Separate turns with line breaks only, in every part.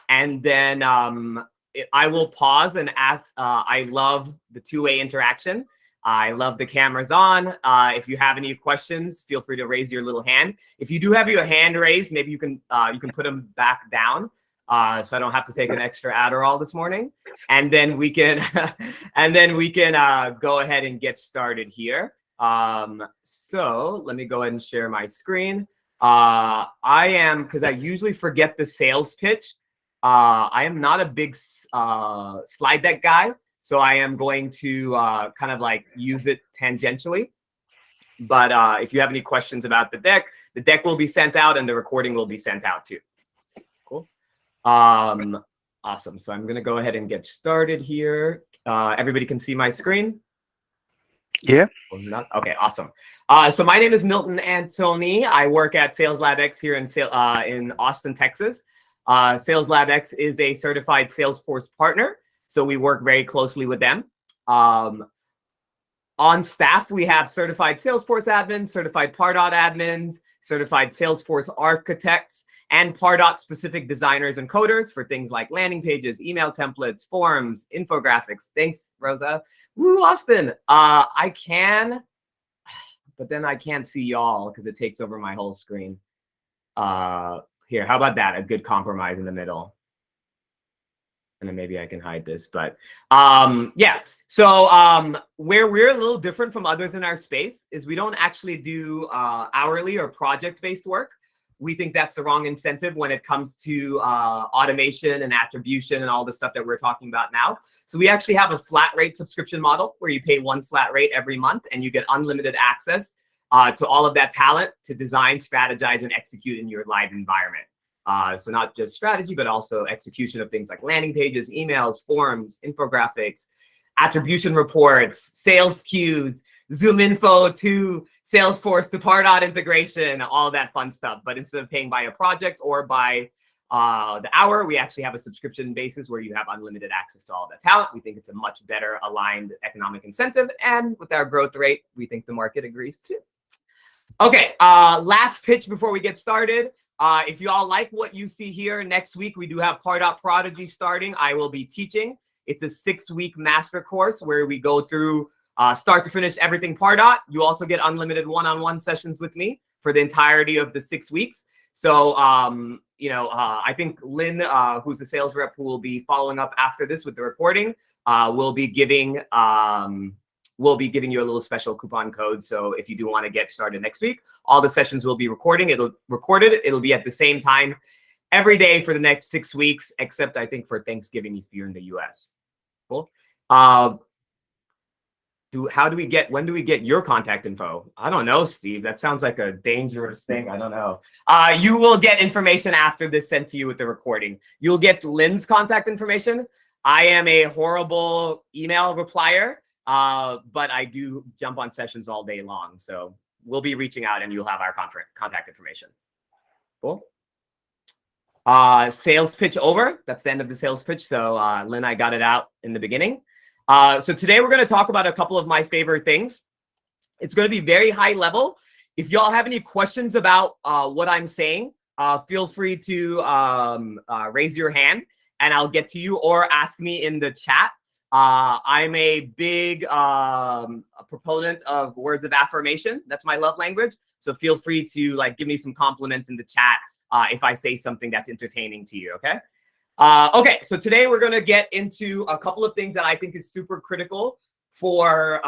And then I will pause and ask. I love the two-way interaction. I love the cameras on. If you have any questions, feel free to raise your little hand. If you do have your hand raised, maybe you can put them back down, so I don't have to take an extra Adderall this morning. And then we can go ahead and get started here. So let me go ahead and share my screen. Because I usually forget the sales pitch. I am not a big slide deck guy. So I am going to kind of like use it tangentially. But if you have any questions about the deck will be sent out and the recording will be sent out too. Cool. Awesome. So I'm going to go ahead and get started here. Everybody can see my screen?
Yeah.
Okay, awesome. So my name is Milton Antoni. I work at SalesLabX here in Austin, Texas. SalesLabX is a certified Salesforce partner. So we work very closely with them. On staff, we have certified Salesforce admins, certified Pardot admins, certified Salesforce architects, and Pardot-specific designers and coders for things like landing pages, email templates, forms, infographics. Thanks, Rosa. Woo, Austin. I can, but then I can't see y'all because it takes over my whole screen. Here, how about that? A good compromise in the middle. And then maybe I can hide this, but yeah. So where we're a little different from others in our space is we don't actually do hourly or project-based work. We think that's the wrong incentive when it comes to automation and attribution and all the stuff that we're talking about now. So we actually have a flat rate subscription model where you pay one flat rate every month and you get unlimited access to all of that talent to design, strategize, and execute in your live environment. So not just strategy, but also execution of things like landing pages, emails, forms, infographics, attribution reports, sales queues, Zoom info to Salesforce to Pardot integration, all that fun stuff. But instead of paying by a project or by the hour, we actually have a subscription basis where you have unlimited access to all that talent. We think it's a much better aligned economic incentive. And with our growth rate, we think the market agrees too. Okay, last pitch before we get started. If you all like what you see here, next week we do have Pardot Prodigy starting. I will be teaching. It's a 6-week master course where we go through start to finish everything Pardot. You also get unlimited one-on-one sessions with me for the entirety of the 6 weeks. So, I think Lynn, who's a sales rep who will be following up after this with the recording, will be giving you a little special coupon code. So if you do want to get started next week, all the sessions will be recorded. It'll be at the same time every day for the next 6 weeks, except I think for Thanksgiving if you're in the US. Cool. When do we get your contact info? I don't know, Steve. That sounds like a dangerous thing. I don't know. You will get information after this sent to you with the recording. You'll get Lynn's contact information. I am a horrible email replier. But I do jump on sessions all day long. So we'll be reaching out and you'll have our contact information. Cool. Sales pitch over. That's the end of the sales pitch. So Lynn, I got it out in the beginning. So today we're going to talk about a couple of my favorite things. It's going to be very high level. If y'all have any questions about what I'm saying, feel free to raise your hand and I'll get to you or ask me in the chat. I'm a big proponent of words of affirmation. That's my love language. So feel free to give me some compliments in the chat if I say something that's entertaining to you, okay? Okay, so today we're going to get into a couple of things that I think is super critical for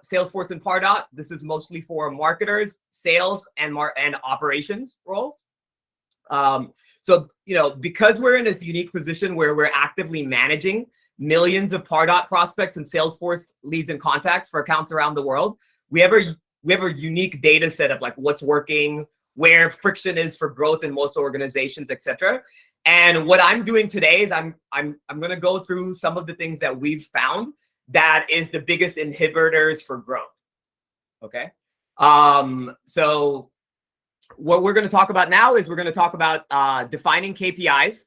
Salesforce and Pardot. This is mostly for marketers, sales, and operations roles. So, because we're in this unique position where we're actively managing millions of Pardot prospects and Salesforce leads and contacts for accounts around the world, we have a unique data set of what's working, where friction is for growth in most organizations, etc. And what I'm doing today is I'm going to go through some of the things that we've found that is the biggest inhibitors for growth. Okay. So what we're going to talk about now is we're going to talk about defining KPIs.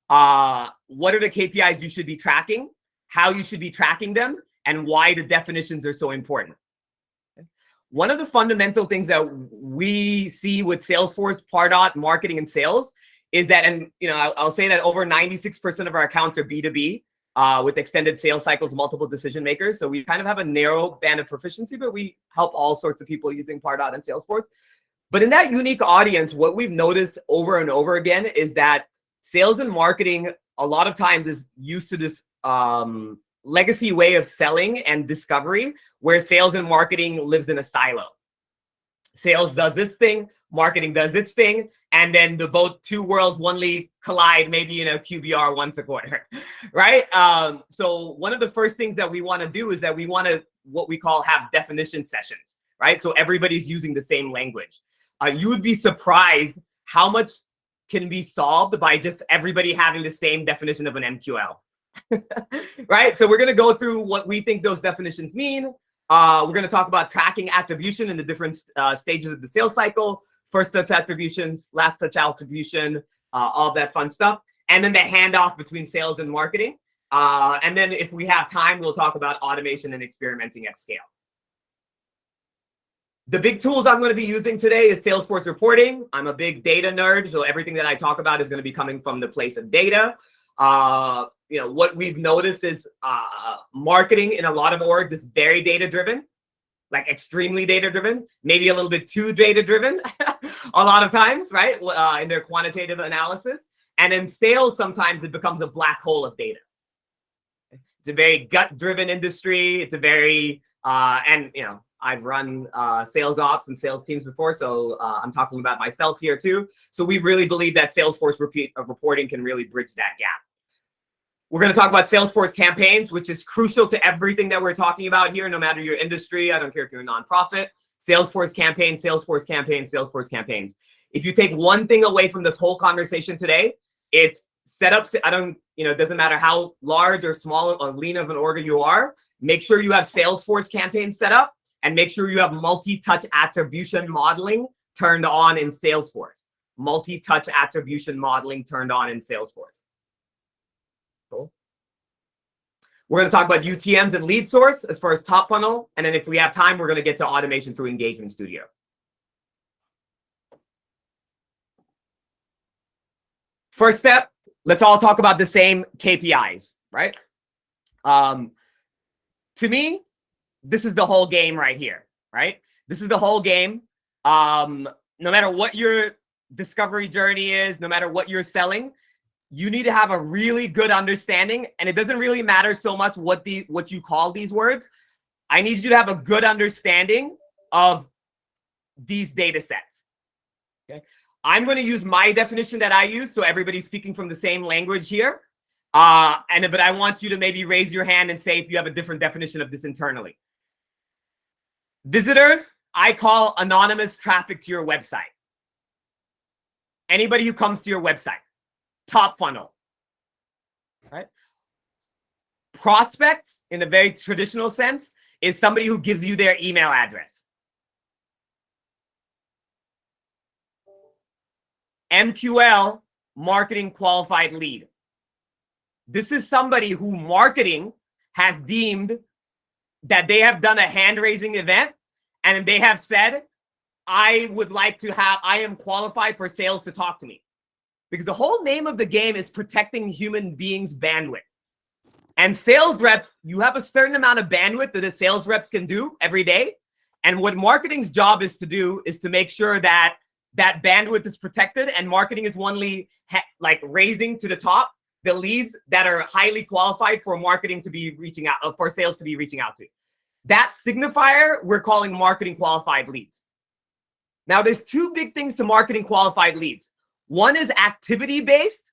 What are the KPIs you should be tracking, how you should be tracking them, and why the definitions are so important. Okay. One of the fundamental things that we see with Salesforce, Pardot, marketing, and sales is that, and I'll say that over 96% of our accounts are B2B with extended sales cycles, multiple decision makers. So we kind of have a narrow band of proficiency, but we help all sorts of people using Pardot and Salesforce. But in that unique audience, what we've noticed over and over again is that sales and marketing a lot of times is used to this legacy way of selling and discovery, where sales and marketing lives in a silo. Sales does its thing, marketing does its thing, and then the both two worlds only collide maybe in a QBR once a quarter, right? So one of the first things that we want to do is that we want to what we call have definition sessions, right? So everybody's using the same language. You would be surprised how much can be solved by just everybody having the same definition of an MQL, right? So we're going to go through what we think those definitions mean. We're going to talk about tracking attribution in the different stages of the sales cycle, first touch attributions, last touch attribution, all that fun stuff. And then the handoff between sales and marketing. And then if we have time, we'll talk about automation and experimenting at scale. The big tools I'm going to be using today is Salesforce reporting. I'm a big data nerd, so everything that I talk about is going to be coming from the place of data. What we've noticed is marketing in a lot of orgs is very data-driven, like extremely data-driven, maybe a little bit too data-driven a lot of times, right, in their quantitative analysis. And in sales, sometimes it becomes a black hole of data. It's a very gut-driven industry. It's a very, I've run sales ops and sales teams before, so I'm talking about myself here too. So we really believe that Salesforce reporting can really bridge that gap. We're going to talk about Salesforce campaigns, which is crucial to everything that we're talking about here, no matter your industry. I don't care if you're a nonprofit. Salesforce campaigns, Salesforce campaigns, Salesforce campaigns. If you take one thing away from this whole conversation today, it's setups. It doesn't matter how large or small or lean of an org you are. Make sure you have Salesforce campaigns set up. And make sure you have multi-touch attribution modeling turned on in Salesforce. Multi-touch attribution modeling turned on in Salesforce. Cool. We're going to talk about UTMs and lead source as far as top funnel. And then if we have time, we're going to get to automation through Engagement Studio. First step, let's all talk about the same KPIs, right? To me, this is the whole game right here, right? This is the whole game. No matter what your discovery journey is, no matter what you're selling, you need to have a really good understanding. And it doesn't really matter so much what you call these words. I need you to have a good understanding of these data sets. Okay. I'm going to use my definition that I use, so everybody's speaking from the same language here. But I want you to maybe raise your hand and say if you have a different definition of this internally. Visitors, I call anonymous traffic to your website. Anybody who comes to your website. Top funnel. Right? Prospects, in a very traditional sense, is somebody who gives you their email address. MQL, marketing qualified lead. This is somebody who marketing has deemed that they have done a hand-raising event and they have said, I am qualified for sales to talk to me. Because the whole name of the game is protecting human beings' bandwidth. And sales reps, you have a certain amount of bandwidth that the sales reps can do every day. And what marketing's job is to do is to make sure that that bandwidth is protected, and marketing is only raising to the top the leads that are highly qualified for marketing to be reaching out, for sales to be reaching out to. That signifier we're calling marketing qualified leads. Now, there's two big things to marketing qualified leads. One is activity based.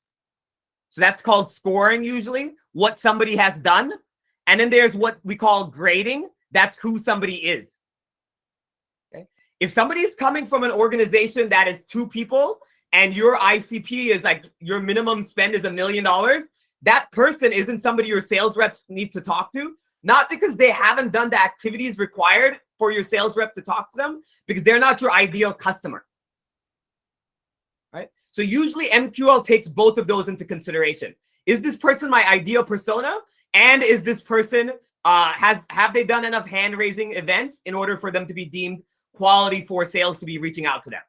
So that's called scoring usually, what somebody has done. And then there's what we call grading. That's who somebody is. Okay. If somebody's coming from an organization that is 2 people and your ICP is your minimum spend is $1 million, that person isn't somebody your sales reps needs to talk to. Not because they haven't done the activities required for your sales rep to talk to them, because they're not your ideal customer. Right? So usually MQL takes both of those into consideration. Is this person my ideal persona? And is this person, have they done enough hand-raising events in order for them to be deemed quality for sales to be reaching out to them?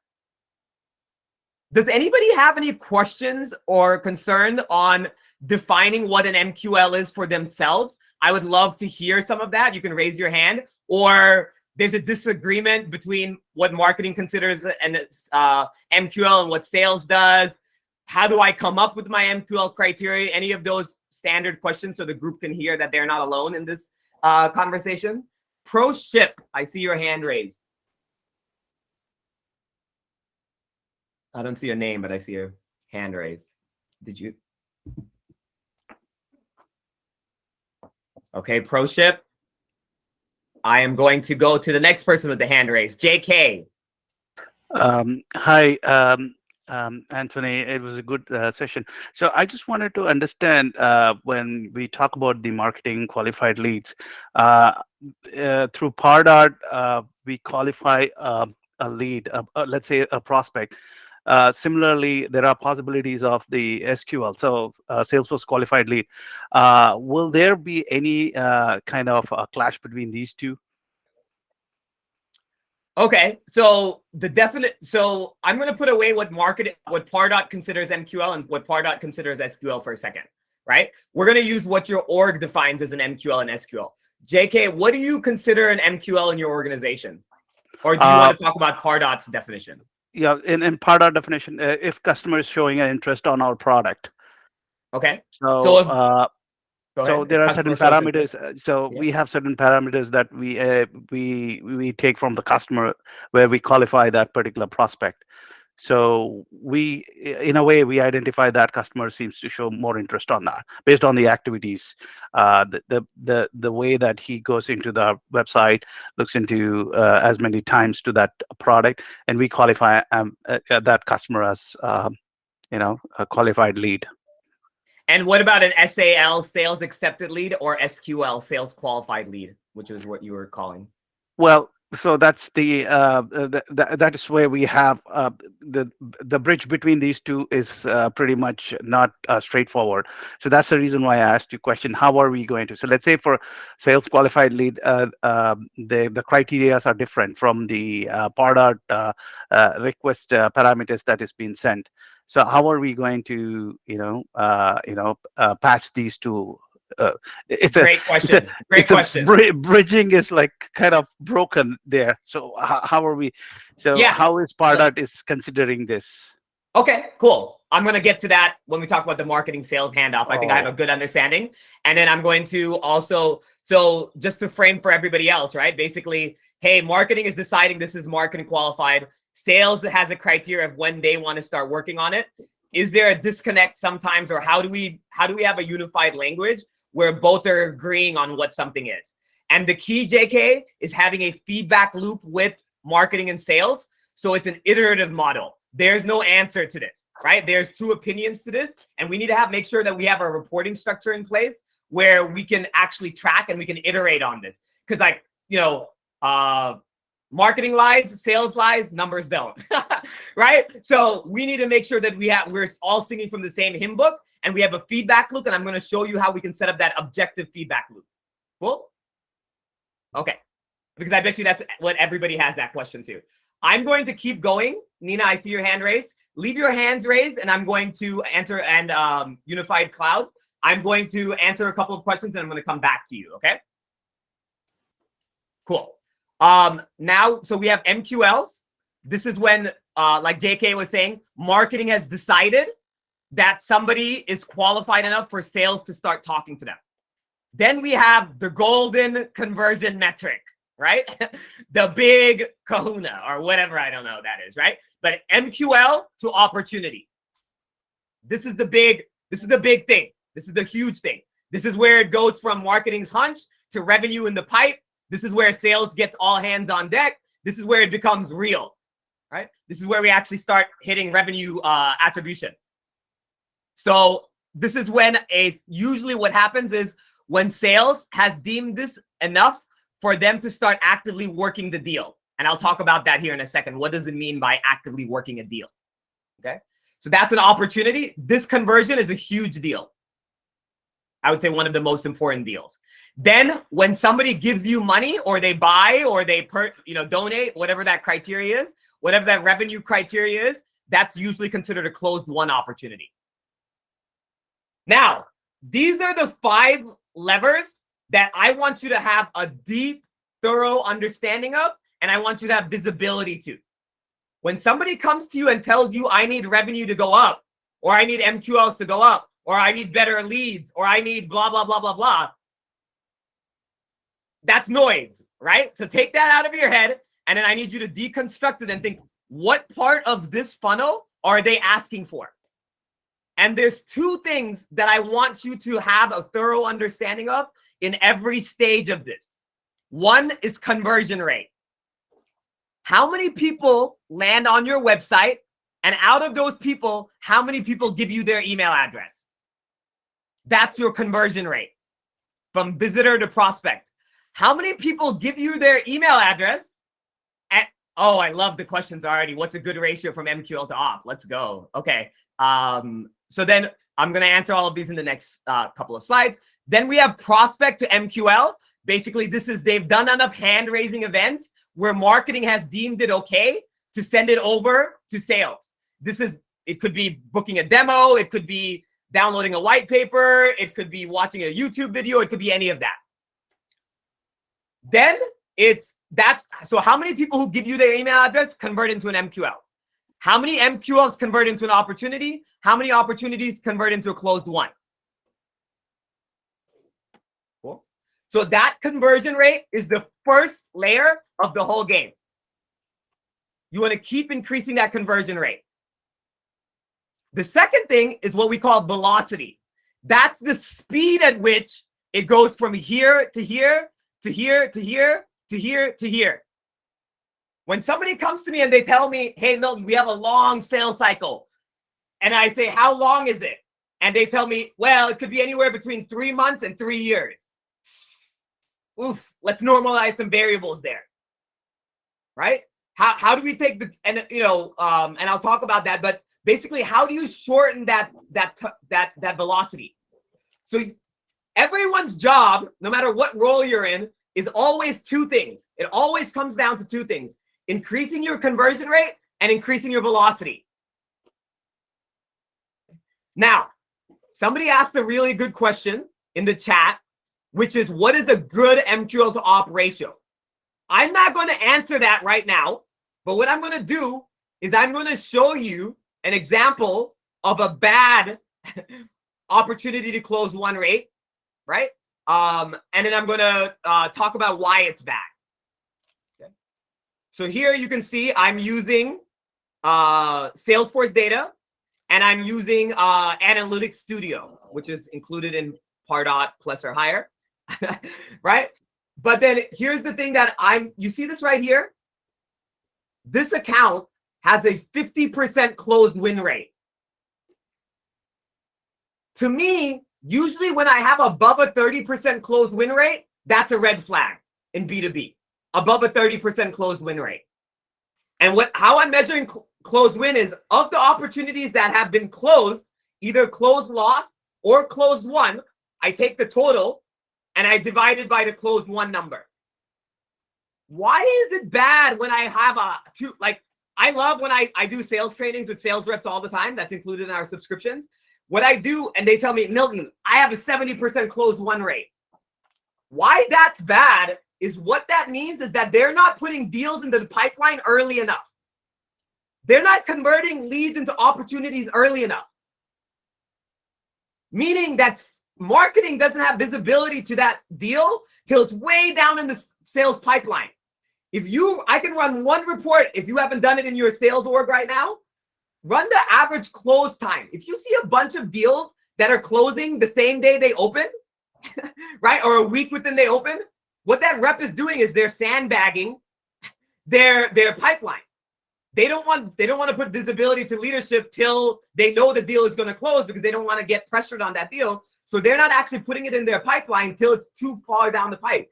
Does anybody have any questions or concern on defining what an MQL is for themselves? I would love to hear some of that. You can raise your hand. Or there's a disagreement between what marketing considers an MQL and what sales does. How do I come up with my MQL criteria? Any of those standard questions so the group can hear that they're not alone in this conversation. Pro Ship, I see your hand raised. I don't see a name, but I see your hand raised. Did you? Okay, Pro Ship. I am going to go to the next person with the hand raised. JK.
Hi, Anthony. It was a good session. So I just wanted to understand when we talk about the marketing qualified leads, through Pardot, we qualify a lead, let's say a prospect. Similarly, there are possibilities of the SQL, so Salesforce qualified lead. Will there be any kind of clash between these two?
Okay, so so I'm going to put away what Pardot considers MQL and what Pardot considers SQL for a second, right? We're going to use what your org defines as an MQL and SQL. JK, what do you consider an MQL in your organization? Or do you want to talk about Pardot's definition?
Yeah, in Pardot definition, if customer is showing an interest on our product.
Okay.
So there are certain parameters. We have certain parameters that we take from the customer where we qualify that particular prospect. So in a way, we identify that customer seems to show more interest on that based on the activities, the way that he goes into the website, looks into as many times to that product, and we qualify that customer as a qualified lead.
And what about an SAL, sales accepted lead, or SQL, sales qualified lead, which is what you were calling?
Well, so that's that is where we have the bridge between these two is pretty much not straightforward. So that's the reason why I asked you question. How are we going to? So let's say for sales qualified lead, the criteria are different from the Pardot request parameters that is being sent. So how are we going to patch these two? It's
great question. Great question.
Bridging is like kind of broken there. So how are we? So yeah. How is Pardot is considering this?
Okay, cool. I'm going to get to that when we talk about the marketing sales handoff. I think I have a good understanding. And then I'm going to also, so just to frame for everybody else, right? Basically, hey, marketing is deciding this is marketing qualified. Sales has a criteria of when they want to start working on it. Is there a disconnect sometimes, or how do we have a unified language where both are agreeing on what something is? And the key, JK, is having a feedback loop with marketing and sales. So it's an iterative model. There's no answer to this, right? There's two opinions to this, and we need to make sure that we have a reporting structure in place where we can actually track and we can iterate on this. Because marketing lies, sales lies, numbers don't, right? So we need to make sure that we're all singing from the same hymn book, and we have a feedback loop, and I'm going to show you how we can set up that objective feedback loop. Cool? Okay. Because I bet you that's what everybody has that question too. I'm going to keep going. Nina, I see your hand raised. Leave your hands raised, and I'm going to answer, and Unified Cloud, I'm going to answer a couple of questions, and I'm going to come back to you, okay? Cool. Now, so we have MQLs. This is when, like JK was saying, marketing has decided that somebody is qualified enough for sales to start talking to them. Then we have the golden conversion metric, right? The big kahuna or whatever, I don't know that is, right? But MQL to opportunity. This is the big thing. This is the huge thing. This is where it goes from marketing's hunch to revenue in the pipe. This is where sales gets all hands on deck. This is where it becomes real, right? This is where we actually start hitting revenue attribution. So this is when usually what happens is when sales has deemed this enough for them to start actively working the deal. And I'll talk about that here in a second. What does it mean by actively working a deal? Okay. So that's an opportunity. This conversion is a huge deal. I would say one of the most important deals. Then when somebody gives you money, or they buy, or they donate, whatever that criteria is, whatever that revenue criteria is, that's usually considered a closed won opportunity. Now, these are the 5 levers that I want you to have a deep, thorough understanding of, and I want you to have visibility to. When somebody comes to you and tells you, I need revenue to go up, or I need MQLs to go up, or I need better leads, or I need blah, blah, blah, blah, blah, that's noise, right? So take that out of your head, and then I need you to deconstruct it and think, what part of this funnel are they asking for? And there's 2 things that I want you to have a thorough understanding of in every stage of this. One is conversion rate. How many people land on your website? And out of those people, how many people give you their email address? That's your conversion rate from visitor to prospect. How many people give you their email address? And, oh, I love the questions already. What's a good ratio from MQL to op? Let's go. Okay. So then I'm going to answer all of these in the next couple of slides. Then we have prospect to MQL. Basically, this is they've done enough hand-raising events where marketing has deemed it okay to send it over to sales. It could be booking a demo. It could be downloading a white paper. It could be watching a YouTube video. It could be any of that. Then so how many people who give you their email address convert into an MQL? How many MQLs convert into an opportunity? How many opportunities convert into a closed one? Cool. So that conversion rate is the first layer of the whole game. You want to keep increasing that conversion rate. The second thing is what we call velocity. That's the speed at which it goes from here to here, to here, to here, to here, to here. When somebody comes to me and they tell me, hey, Milton, we have a long sales cycle. And I say, how long is it? And they tell me, well, it could be anywhere between 3 months and 3 years. Oof, let's normalize some variables there. Right? How do we take and I'll talk about that, but basically, how do you shorten that velocity? So everyone's job, no matter what role you're in, is always 2 things. It always comes down to 2 things: increasing your conversion rate and increasing your velocity. Now, somebody asked a really good question in the chat, which is, what is a good MQL to op ratio? I'm not going to answer that right now, but what I'm going to do is I'm going to show you an example of a bad opportunity to close one rate, right? And then I'm going to talk about why it's bad. Okay. So here you can see I'm using Salesforce data, and I'm using Analytics Studio, which is included in Pardot Plus or higher, right? But then here's the thing that you see this right here? This account has a 50% closed win rate. To me, usually when I have above a 30% closed win rate, that's a red flag in B2B, above a 30% closed win rate. And how I'm measuring closed win is, of the opportunities that have been closed, either closed lost or closed won, I take the total and I divide it by the closed won number. Why is it bad when I have I love when I do sales trainings with sales reps all the time. That's included in our subscriptions. What I do, and they tell me, Milton, I have a 70% closed won rate. Why that's bad is, what that means is that they're not putting deals into the pipeline early enough. They're not converting leads into opportunities early enough. Meaning that marketing doesn't have visibility to that deal till it's way down in the sales pipeline. I can run one report. If you haven't done it in your sales org right now, run the average close time. If you see a bunch of deals that are closing the same day they open, right, or a week within they open, what that rep is doing is they're sandbagging their pipeline. They don't want to put visibility to leadership till they know the deal is going to close, because they don't want to get pressured on that deal. So they're not actually putting it in their pipeline till it's too far down the pipe.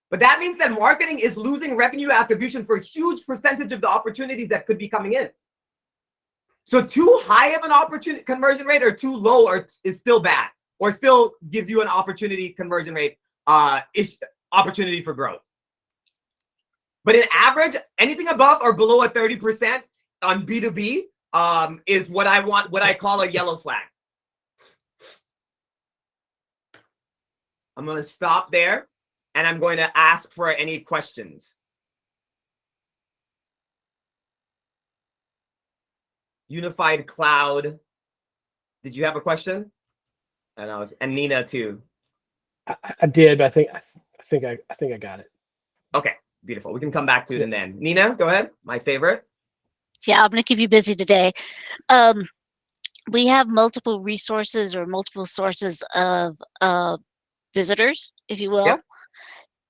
But that means that marketing is losing revenue attribution for a huge percentage of the opportunities that could be coming in. So too high of an opportunity conversion rate or too low is still bad, or still gives you an opportunity conversion rate opportunity for growth. But in average, anything above or below a 30% on B2B is what I call a yellow flag. I'm going to stop there, and I'm going to ask for any questions. Unified cloud. Did you have a question? And Nina too.
I did, but I think I got it.
Okay, beautiful. We can come back to it and then. Nina, go ahead. My favorite.
Yeah, I'm going to keep you busy today. We have multiple resources or multiple sources of visitors, if you will.
Yep.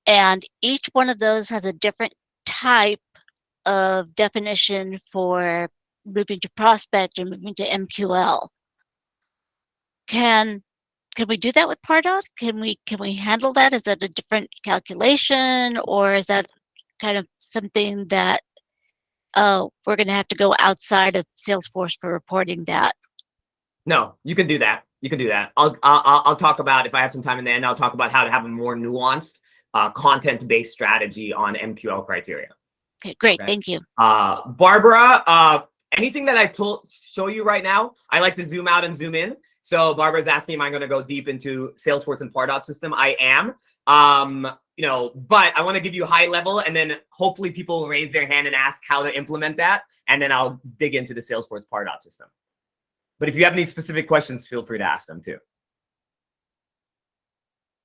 And each one of those has a different type of definition for moving to prospect or moving to MQL. Can we do that with Pardot? Can we handle that? Is that a different calculation, or is that kind of something that we're going to have to go outside of Salesforce for reporting that?
No, you can do that. You can do that. I'll talk about, if I have some time in the end, I'll talk about how to have a more nuanced content-based strategy on MQL criteria.
Okay, great.
Okay.
Thank you.
Barbara, anything that I show you right now, I like to zoom out and zoom in. So Barbara's asking, am I going to go deep into Salesforce and Pardot system? I am. You know, but I want to give you high level, and then hopefully people will raise their hand and ask how to implement that, and then I'll dig into the Salesforce Pardot system. But if you have any specific questions, feel free to ask them too.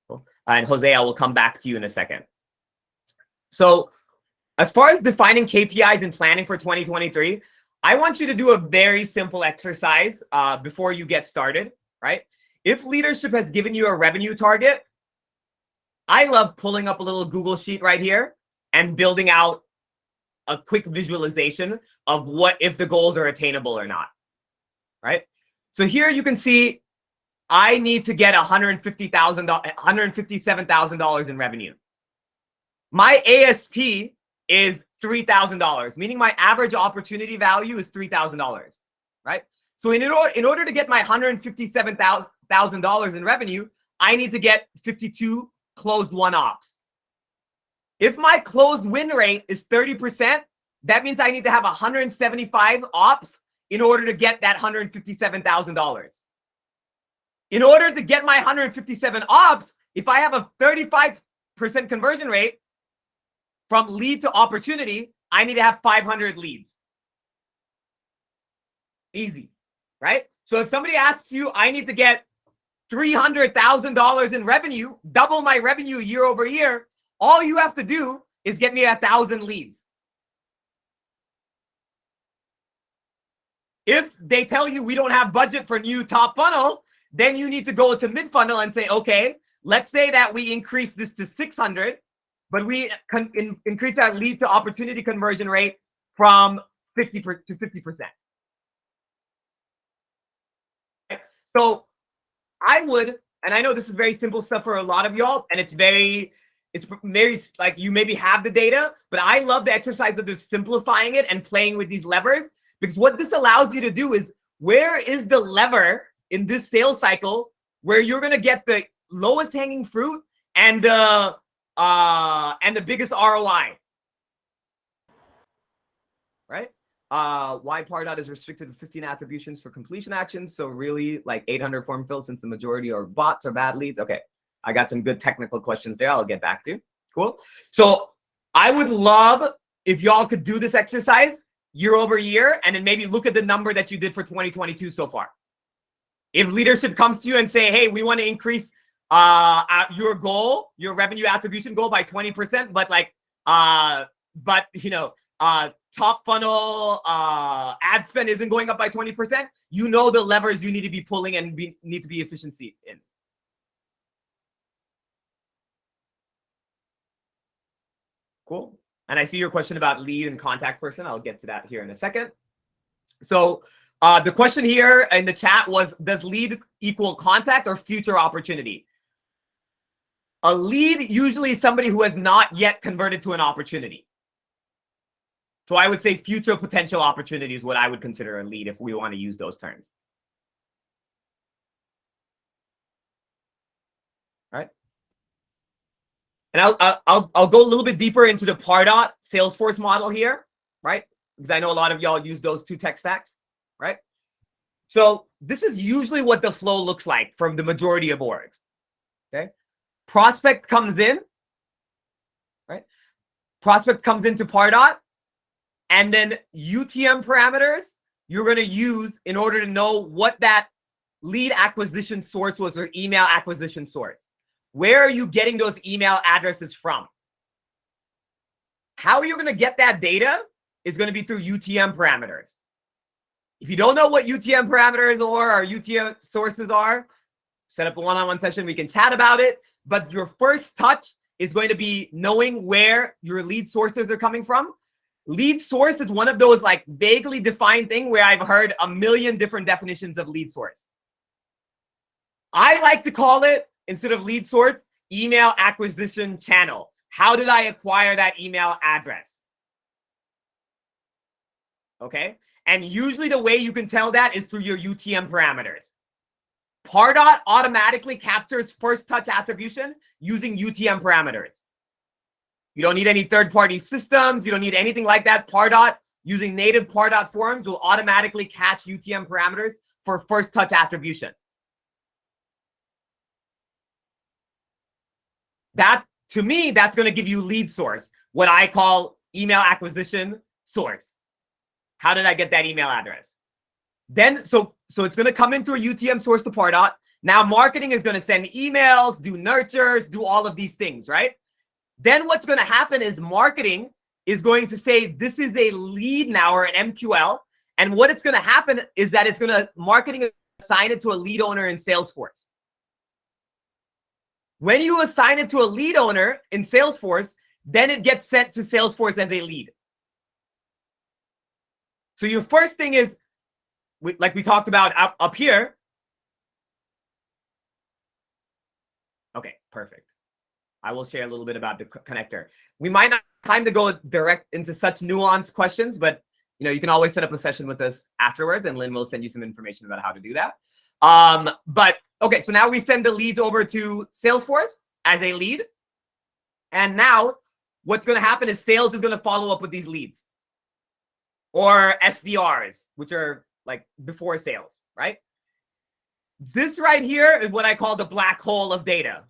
Cool. And Jose, I will come back to you in a second. So as far as defining KPIs and planning for 2023, I want you to do a very simple exercise before you get started, right? If leadership has given you a revenue target, I love pulling up a little Google sheet right here and building out a quick visualization of what if the goals are attainable or not, right? So here you can see I need to get $157,000 in revenue. My ASP is $3,000, meaning my average opportunity value is $3,000, right? So in order to get my $157,000 in revenue, I need to get 52 closed won ops. If my closed win rate is 30%, that means I need to have 175 ops in order to get that $157,000. In order to get my 157 ops, if I have a 35% conversion rate from lead to opportunity, I need to have 500 leads. Easy, right? So if somebody asks you, I need to get $300,000 in revenue, double my revenue year over year, all you have to do is get me 1,000 leads. If they tell you we don't have budget for new top funnel, then you need to go to mid funnel and say, okay, let's say that we increase this to 600, but we can increase our lead to opportunity conversion rate from 50 to 50%. So I would, and I know this is very simple stuff for a lot of y'all, and it's very like you maybe have the data, but I love the exercise of just simplifying it and playing with these levers, because what this allows you to do is, where is the lever in this sales cycle where you're going to get the lowest hanging fruit and the biggest ROI, right? Why Pardot is restricted to 15 attributions for completion actions. So really like 800 form fills, since the majority are bots or bad leads. Okay, I got some good technical questions there I'll get back to. Cool. So I would love if y'all could do this exercise year over year, and then maybe look at the number that you did for 2022 so far. If leadership comes to you and say, hey, we want to increase your goal, your revenue attribution goal by 20%, but like, but you know, top funnel ad spend isn't going up by 20%, you know the levers you need to be pulling and need to be efficiency in. Cool. And I see your question about lead and contact person. I'll get to that here in a second. So the question here in the chat was, does lead equal contact or future opportunity? A lead usually is somebody who has not yet converted to an opportunity. So I would say future potential opportunity is what I would consider a lead if we want to use those terms. All right. And I'll go a little bit deeper into the Pardot Salesforce model here, right? Because I know a lot of y'all use those two tech stacks. So this is usually what the flow looks like from the majority of orgs. Okay. Prospect comes in, right? Prospect comes into Pardot, and then UTM parameters you're going to use in order to know what that lead acquisition source was, or email acquisition source. Where are you getting those email addresses from? How you're going to get that data is going to be through UTM parameters. If you don't know what UTM parameters or UTM sources are, set up a one-on-one session. We can chat about it. But your first touch is going to be knowing where your lead sources are coming from. Lead source is one of those like vaguely defined thing where I've heard a million different definitions of lead source. I like to call it, instead of lead source, email acquisition channel. How did I acquire that email address? Okay. And usually the way you can tell that is through your UTM parameters. Pardot automatically captures first touch attribution using UTM parameters. You don't need any third-party systems. You don't need anything like that. Pardot, using native Pardot forms, will automatically catch UTM parameters for first touch attribution. That, to me, that's going to give you lead source, what I call email acquisition source. How did I get that email address? Then, so it's going to come in through a UTM source to Pardot. Now marketing is going to send emails, do nurtures, do all of these things, right? Then what's going to happen is marketing is going to say, this is a lead now, or an MQL. And what it's going to happen is that it's going to, marketing assign it to a lead owner in Salesforce. When you assign it to a lead owner in Salesforce, then it gets sent to Salesforce as a lead. So your first thing is, like we talked about up here. Okay, perfect. I will share a little bit about the connector. We might not have time to go direct into such nuanced questions, but you can always set up a session with us afterwards, and Lynn will send you some information about how to do that. But okay, so now we send the leads over to Salesforce as a lead. And now what's going to happen is sales is going to follow up with these leads, or SDRs, which are like before sales, right? This right here is what I call the black hole of data.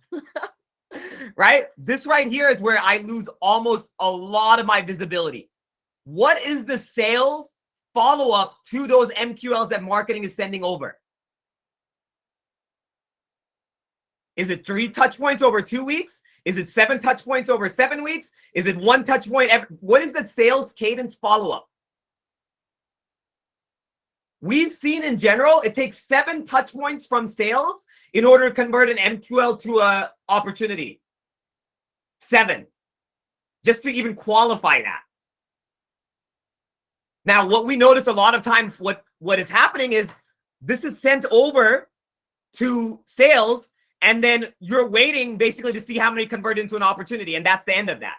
Right? This right here is where I lose almost a lot of my visibility. What is the sales follow-up to those MQLs that marketing is sending over? Is it 3 touch points over 2 weeks? Is it 7 touch points over 7 weeks? Is it 1 touch point? What is the sales cadence follow-up? We've seen in general, it takes 7 touch points from sales in order to convert an MQL to an opportunity. 7. Just to even qualify that. Now, what we notice a lot of times, what is happening is this is sent over to sales, and then you're waiting basically to see how many convert into an opportunity, and that's the end of that.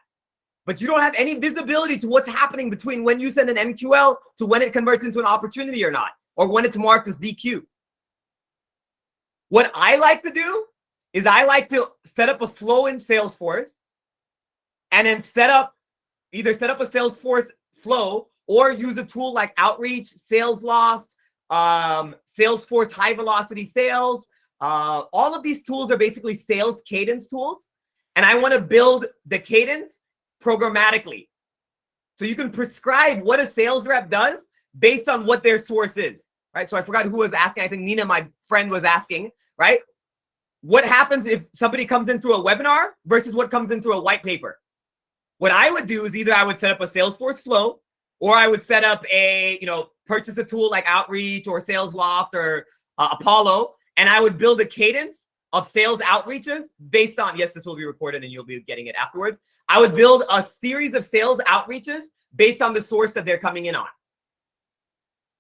But you don't have any visibility to what's happening between when you send an MQL to when it converts into an opportunity or not, or when it's marked as DQ. What I like to do is I like to set up a flow in Salesforce, and then either set up a Salesforce flow or use a tool like Outreach, SalesLoft, Salesforce High Velocity Sales. All of these tools are basically sales cadence tools. And I want to build the cadence programmatically. So you can prescribe what a sales rep does based on what their source is, right? So I forgot who was asking. I think Nina, my friend, was asking, right? What happens if somebody comes in through a webinar versus what comes in through a white paper? What I would do is either I would set up a Salesforce flow, or I would set up a, purchase a tool like Outreach or SalesLoft or Apollo, and I would build a cadence of sales outreaches based on, yes, this will be recorded and you'll be getting it afterwards. I would build a series of sales outreaches based on the source that they're coming in on.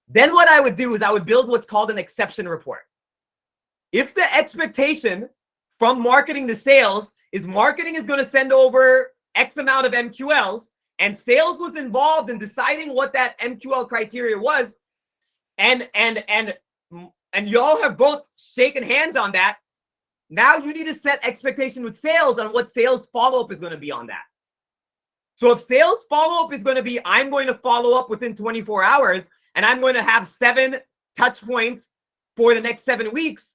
Then what I would do is I would build what's called an exception report. If the expectation from marketing to sales is marketing is going to send over X amount of MQLs, and sales was involved in deciding what that MQL criteria was, and y'all have both shaken hands on that, now you need to set expectation with sales on what sales follow-up is going to be on that. So if sales follow-up is going to be, I'm going to follow up within 24 hours, and I'm going to have 7 touch points for the next 7 weeks,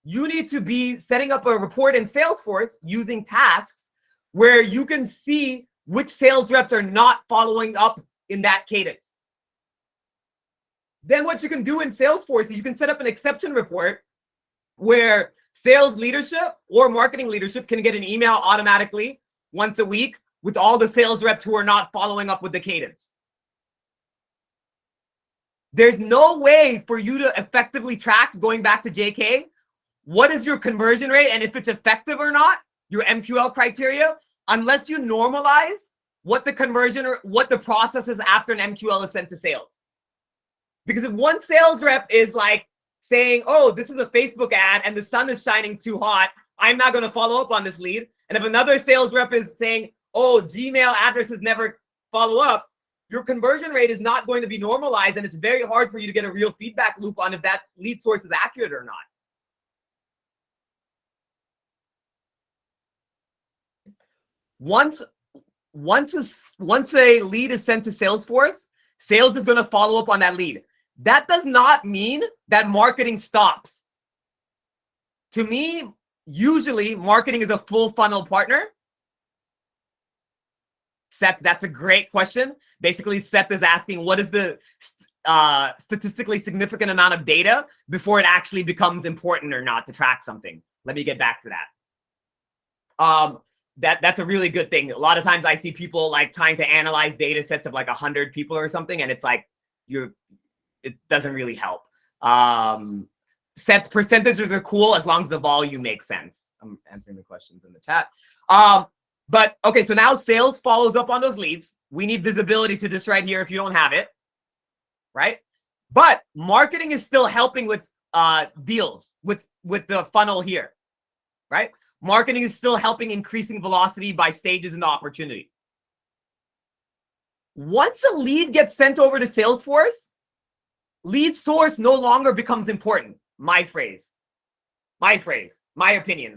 you need to be setting up a report in Salesforce using tasks where you can see which sales reps are not following up in that cadence. Then what you can do in Salesforce is you can set up an exception report where sales leadership or marketing leadership can get an email automatically once a week with all the sales reps who are not following up with the cadence. There's no way for you to effectively track, going back to JK, what is your conversion rate and if it's effective or not, your MQL criteria, unless you normalize what the conversion or what the process is after an MQL is sent to sales. Because if one sales rep is like saying, oh, this is a Facebook ad and the sun is shining too hot, I'm not going to follow up on this lead. And if another sales rep is saying, oh, Gmail addresses never follow up, your conversion rate is not going to be normalized, and it's very hard for you to get a real feedback loop on if that lead source is accurate or not. Once a lead is sent to Salesforce, sales is going to follow up on that lead. That does not mean that marketing stops. To me, usually marketing is a full funnel partner. Seth, that's a great question. Basically, Seth is asking, what is the statistically significant amount of data before it actually becomes important or not to track something? Let me get back to that. That's a really good thing. A lot of times I see people like trying to analyze data sets of like 100 people or something, and it's like it doesn't really help. Seth, percentages are cool as long as the volume makes sense. I'm answering the questions in the chat. But okay, so now sales follows up on those leads. We need visibility to this right here if you don't have it, right? But marketing is still helping with deals, with the funnel here, right? Marketing is still helping increasing velocity by stages in the opportunity. Once a lead gets sent over to Salesforce, lead source no longer becomes important. My opinion.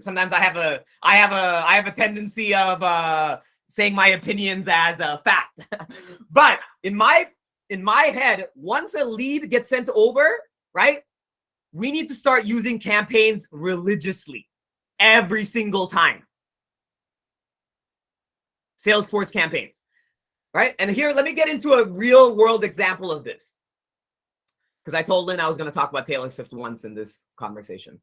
Sometimes I have a tendency of saying my opinions as a fact. But in my head, once a lead gets sent over, right, we need to start using campaigns religiously every single time. Salesforce campaigns, right? And here, let me get into a real world example of this. Because I told Lynn I was going to talk about Taylor Swift once in this conversation.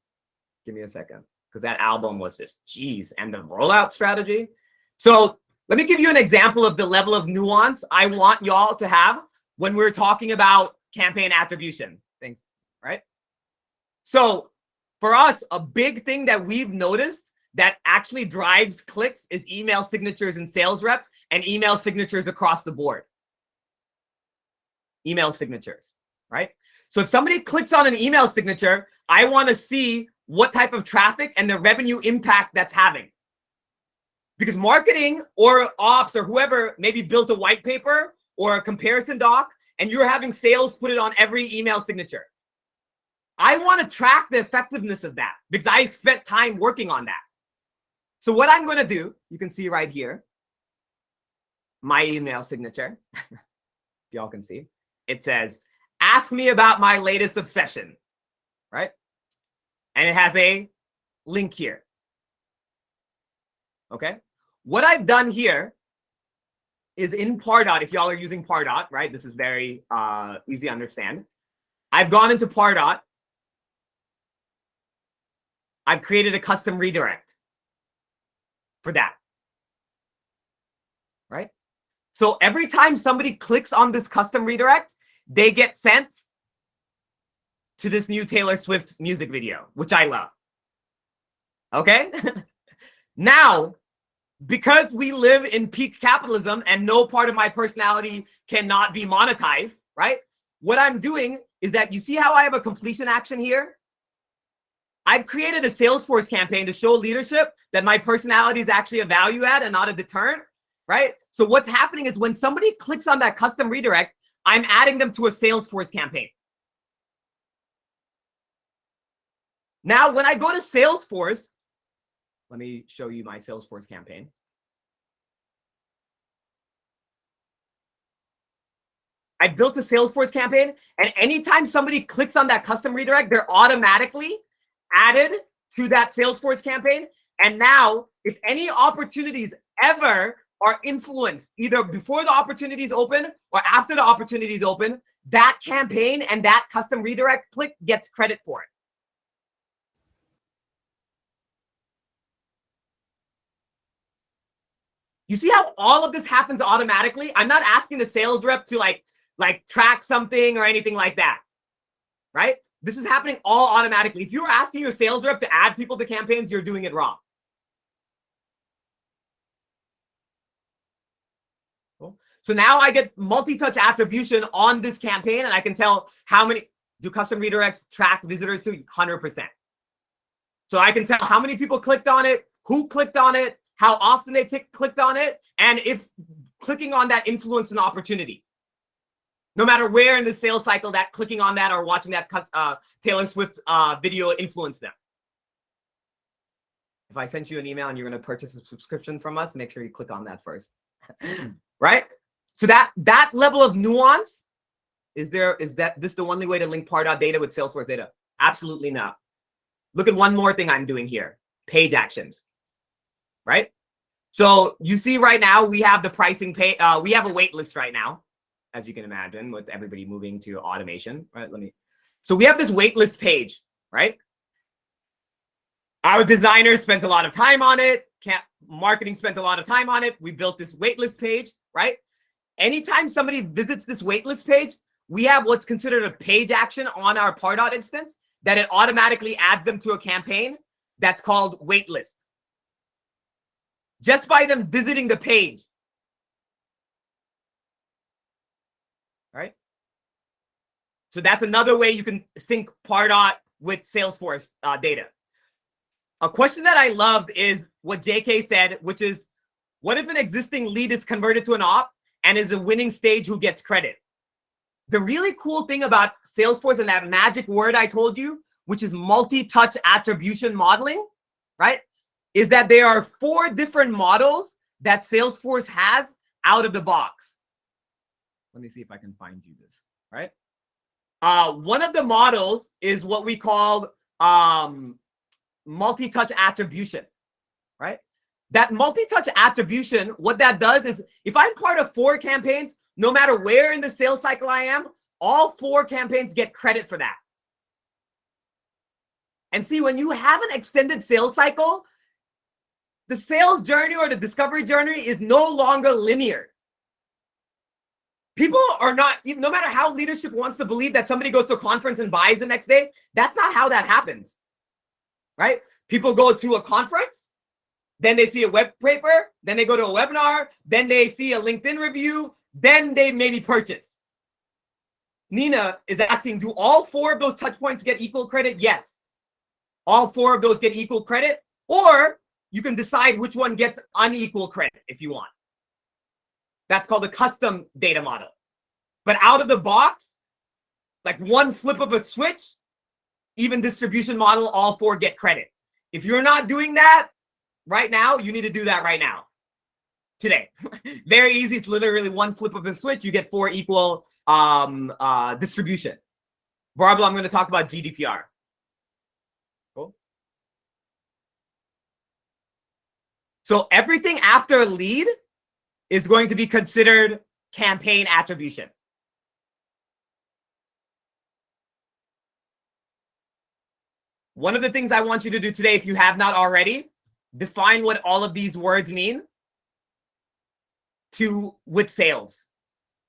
Give me a second. Because that album was just, geez, and the rollout strategy. So let me give you an example of the level of nuance I want y'all to have when we're talking about campaign attribution things, right? So for us, a big thing that we've noticed that actually drives clicks is email signatures in sales reps and email signatures across the board. Email signatures, right? So if somebody clicks on an email signature, I want to see what type of traffic and the revenue impact that's having. Because marketing or ops or whoever maybe built a white paper or a comparison doc, and you're having sales put it on every email signature. I want to track the effectiveness of that because I spent time working on that. So what I'm going to do, you can see right here, my email signature. Y'all can see. It says, ask me about my latest obsession, right? And it has a link here. Okay. What I've done here is in Pardot, if y'all are using Pardot, right? This is very easy to understand. I've gone into Pardot. I've created a custom redirect for that, right? So every time somebody clicks on this custom redirect, they get sent to this new Taylor Swift music video, which I love. Okay? Now, because we live in peak capitalism and no part of my personality cannot be monetized, right? What I'm doing is that you see how I have a completion action here? I've created a Salesforce campaign to show leadership that my personality is actually a value add and not a deterrent, right? So what's happening is when somebody clicks on that custom redirect, I'm adding them to a Salesforce campaign. Now, when I go to Salesforce, let me show you my Salesforce campaign. I built a Salesforce campaign, and anytime somebody clicks on that custom redirect, they're automatically added to that Salesforce campaign. And now, if any opportunities ever are influenced, either before the opportunities open or after the opportunities open, that campaign and that custom redirect click gets credit for it. You see how all of this happens automatically? I'm not asking the sales rep to like track something or anything like that, right? This is happening all automatically. If you're asking your sales rep to add people to campaigns, you're doing it wrong. Cool. So now I get multi-touch attribution on this campaign, and I can tell how many do custom redirects track visitors to 100%. So I can tell how many people clicked on it, who clicked on it, how often they clicked on it, and if clicking on that influenced an opportunity. No matter where in the sales cycle that clicking on that or watching that Taylor Swift video influenced them. If I sent you an email and you're going to purchase a subscription from us, make sure you click on that first. Right? So that level of nuance, is this the only way to link Pardot data with Salesforce data? Absolutely not. Look at one more thing I'm doing here. Page actions. Right? So you see right now we have the pricing page. We have a wait list right now, as you can imagine, with everybody moving to automation. Right? So we have this wait list page, right? Our designers spent a lot of time on it. Marketing spent a lot of time on it. We built this wait list page, right? Anytime somebody visits this wait list page, we have what's considered a page action on our Pardot instance that it automatically adds them to a campaign that's called wait list. Just by them visiting the page. Right? So that's another way you can sync Pardot with Salesforce data. A question that I loved is what JK said, which is, what if an existing lead is converted to an op and is a winning stage, who gets credit? The really cool thing about Salesforce and that magic word I told you, which is multi-touch attribution modeling, right? Is that there are 4 different models that Salesforce has out of the box. Let me see if I can find you this, right? One of the models is what we call multi-touch attribution, right? That multi-touch attribution, what that does is, if I'm part of 4 campaigns, no matter where in the sales cycle I am, all 4 campaigns get credit for that. And see, when you have an extended sales cycle, the sales journey or the discovery journey is no longer linear. People are not, no matter how leadership wants to believe that somebody goes to a conference and buys the next day, that's not how that happens, right? People go to a conference, then they see a web paper, then they go to a webinar, then they see a LinkedIn review, then they maybe purchase. Nina is asking, do all 4 of those touch points get equal credit? Yes. All 4 of those get equal credit, or you can decide which one gets unequal credit if you want. That's called a custom data model. But out of the box, like one flip of a switch, even distribution model, all 4 get credit. If you're not doing that right now, you need to do that right now. Today. Very easy. It's literally one flip of a switch. You get 4 equal distribution. Barbara, I'm going to talk about GDPR. Cool. So everything after lead is going to be considered campaign attribution. One of the things I want you to do today, if you have not already, define what all of these words mean with sales.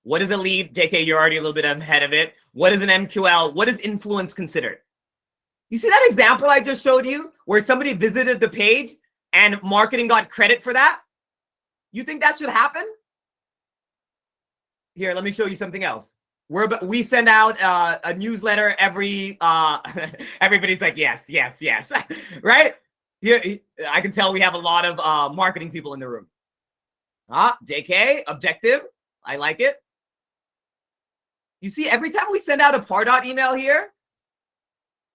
What is a lead? JK, you're already a little bit ahead of it. What is an MQL? What is influence considered? You see that example I just showed you where somebody visited the page and marketing got credit for that? You think that should happen? Here, let me show you something else. We send out a newsletter every, everybody's like, yes, yes, yes, right? Here, I can tell we have a lot of marketing people in the room. JK, objective, I like it. You see, every time we send out a Pardot email here,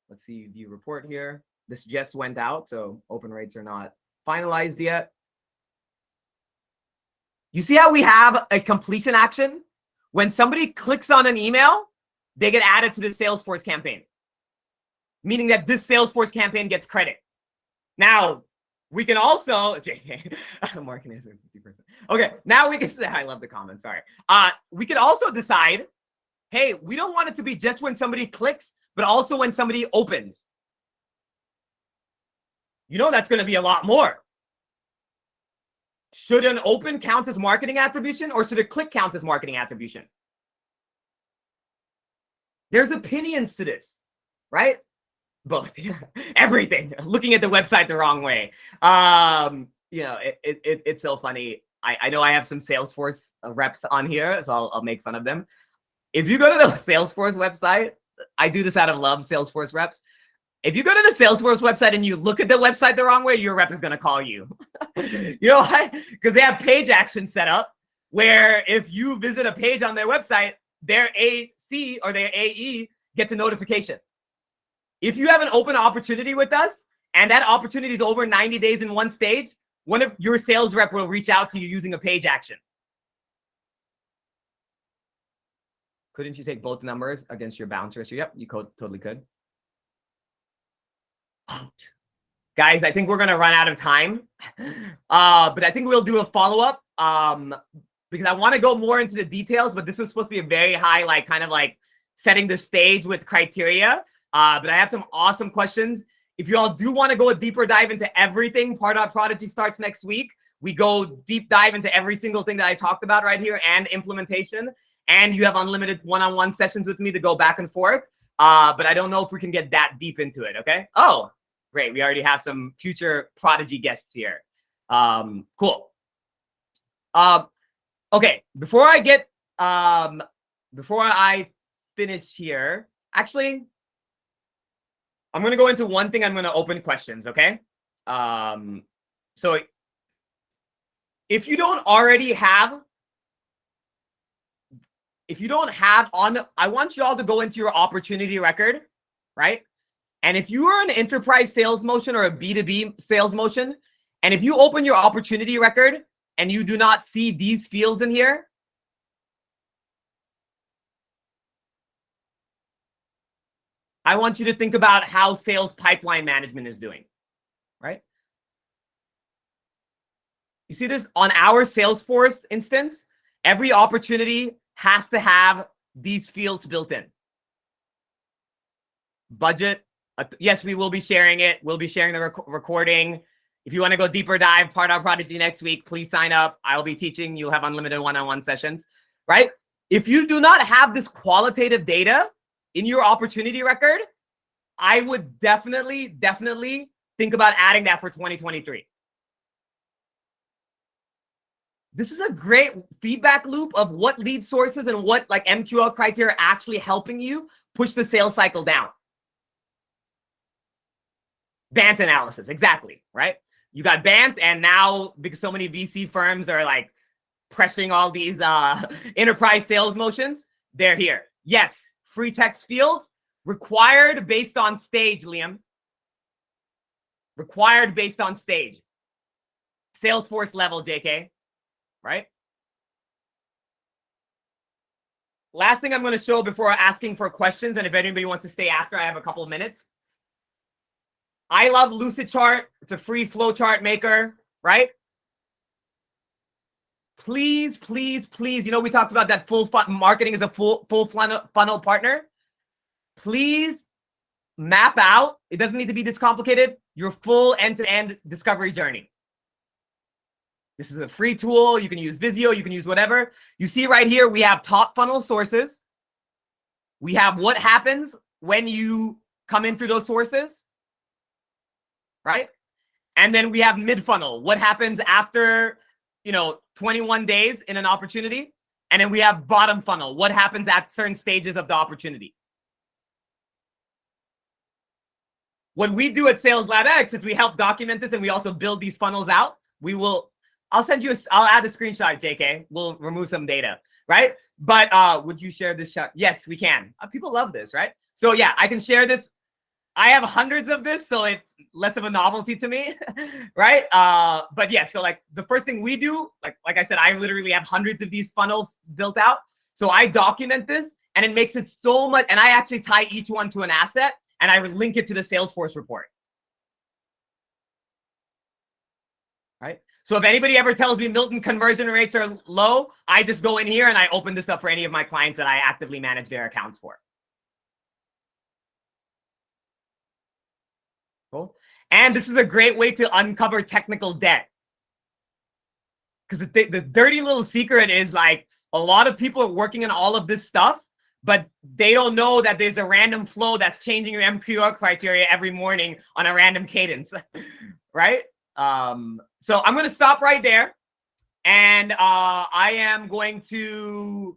let's see, view report here. This just went out, so open rates are not finalized yet. You see how we have a completion action when somebody clicks on an email, they get added to the Salesforce campaign, meaning that this Salesforce campaign gets credit. Now, we can also, marketing is 50%. Okay, now we can say, I love the comments, sorry. We could also decide, hey, we don't want it to be just when somebody clicks, but also when somebody opens. You know that's going to be a lot more. Should an open count as marketing attribution, or should a click count as marketing attribution? There's opinions to this, right? Both. Everything. Looking at the website the wrong way. You know, it's so funny. I know I have some Salesforce reps on here, so I'll make fun of them. If you go to the Salesforce website, I do this out of love, Salesforce reps. If you go to the Salesforce website and you look at the website the wrong way, your rep is going to call you. You know why? Because they have page actions set up where if you visit a page on their website, their AC or their AE gets a notification. If you have an open opportunity with us and that opportunity is over 90 days in one stage, one of your sales rep will reach out to you using a page action. Couldn't you take both numbers against your bounce ratio? Yep, you totally could. Guys, I think we're going to run out of time. But I think we'll do a follow-up because I want to go more into the details, but this was supposed to be a very high, like kind of like setting the stage with criteria. But I have some awesome questions. If you all do want to go a deeper dive into everything, Pardot starts next week. We go deep dive into every single thing that I talked about right here and implementation. And you have unlimited one-on-one sessions with me to go back and forth. But I don't know if we can get that deep into it, okay? Oh, great. We already have some future Prodigy guests here. Cool. Okay, before I finish here, actually, I'm going to go into one thing. I'm going to open questions, okay? So if you don't already have, I want you all to go into your opportunity record, right? And if you are an enterprise sales motion or a B2B sales motion, and if you open your opportunity record and you do not see these fields in here, I want you to think about how sales pipeline management is doing, right? You see this on our Salesforce instance, every opportunity has to have these fields built in. Budget. Yes, we will be sharing it. We'll be sharing the recording. If you want to go deeper dive, Pardot Prodigy next week, please sign up. I'll be teaching. You'll have unlimited one-on-one sessions, right? If you do not have this qualitative data in your opportunity record, I would definitely think about adding that for 2023. This is a great feedback loop of what lead sources and what like MQL criteria are actually helping you push the sales cycle down. BANT analysis, exactly, right? You got BANT, and now because so many VC firms are like pressuring all these enterprise sales motions, they're here. Yes, free text fields required based on stage, Liam. Required based on stage. Salesforce level, JK. Right? Last thing I'm going to show before asking for questions, and if anybody wants to stay after, I have a couple of minutes. I love Lucidchart. It's a free flowchart maker, right? Please, you know, we talked about that marketing is a full funnel partner. Please map out, it doesn't need to be this complicated, your full end-to-end discovery journey. This is a free tool. You can use Visio. You can use whatever. You see right here, we have top funnel sources. We have what happens when you come in through those sources, right? And then we have mid funnel. What happens after, 21 days in an opportunity? And then we have bottom funnel. What happens at certain stages of the opportunity? What we do at SalesLabX is we help document this, and we also build these funnels out. I'll add a screenshot, JK. We'll remove some data, right? But would you share this shot? Yes, we can. People love this, right? So yeah, I can share this. I have hundreds of this, so it's less of a novelty to me, right? But yeah, so like the first thing we do, like I said, I literally have hundreds of these funnels built out. So I document this, and it makes it so much, and I actually tie each one to an asset, and I link it to the Salesforce report. Right? So if anybody ever tells me Milton conversion rates are low, I just go in here and I open this up for any of my clients that I actively manage their accounts for. Cool. And this is a great way to uncover technical debt. Because the dirty little secret is like a lot of people are working on all of this stuff, but they don't know that there's a random flow that's changing your MQL criteria every morning on a random cadence, right? So I'm going to stop right there. And I am going to,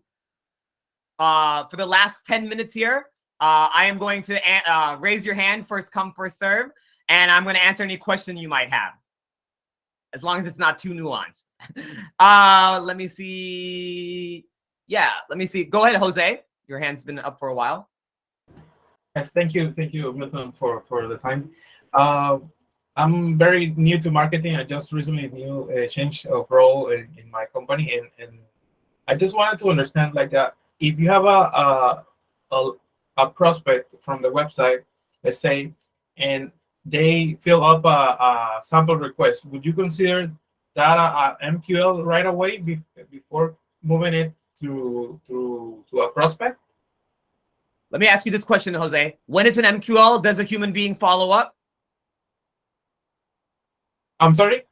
for the last 10 minutes here, I am going to raise your hand, first come, first serve. And I'm going to answer any question you might have, as long as it's not too nuanced. Let me see. Yeah, let me see. Go ahead, Jose. Your hand's been up for a while.
Yes, thank you, Milton, for the time. I'm very new to marketing. I just recently changed of role in my company, and I just wanted to understand, like, if you have a prospect from the website, let's say, and they fill up a sample request, would you consider that a MQL right away before moving it to a prospect?
Let me ask you this question, Jose. When it's an MQL, does a human being follow up?
I'm sorry?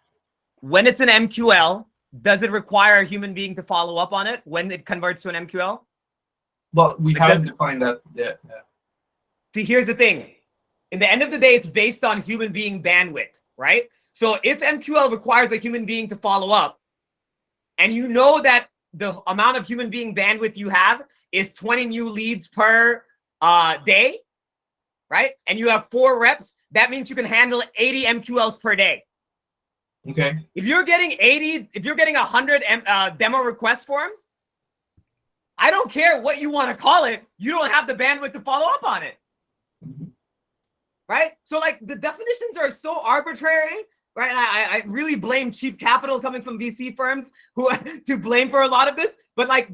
When it's an MQL, does it require a human being to follow up on it when it converts to an MQL?
Well, we haven't defined that yet. Yeah.
See, here's the thing. In the end of the day, it's based on human being bandwidth, right? So if MQL requires a human being to follow up, and you know that the amount of human being bandwidth you have is 20 new leads per day, right? And you have 4 reps, that means you can handle 80 MQLs per day.
Okay.
If you're getting 100 demo request forms, I don't care what you want to call it, you don't have the bandwidth to follow up on it. Right? So like the definitions are so arbitrary, right? And I really blame cheap capital coming from VC firms who to blame for a lot of this. But like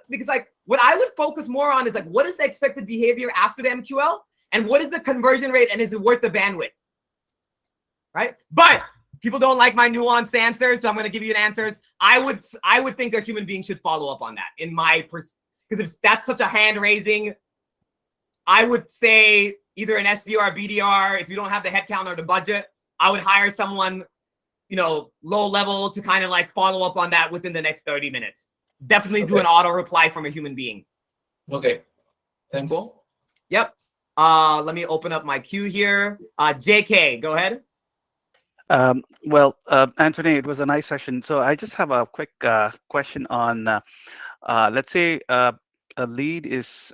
because like what I would focus more on is like, what is the expected behavior after the MQL, and what is the conversion rate, and is it worth the bandwidth? Right? But people don't like my nuanced answers, so I'm going to give you an answer. I would think a human being should follow up on that in my because if that's such a hand raising, I would say either an SDR, BDR. If you don't have the headcount or the budget, I would hire someone, low level to kind of like follow up on that within the next 30 minutes. Definitely do an auto reply from a human being.
Okay. Thanks.
Cool. Yep. Let me open up my queue here. JK, go ahead.
Well, Anthony, it was a nice session. So I just have a quick question on, let's say a lead is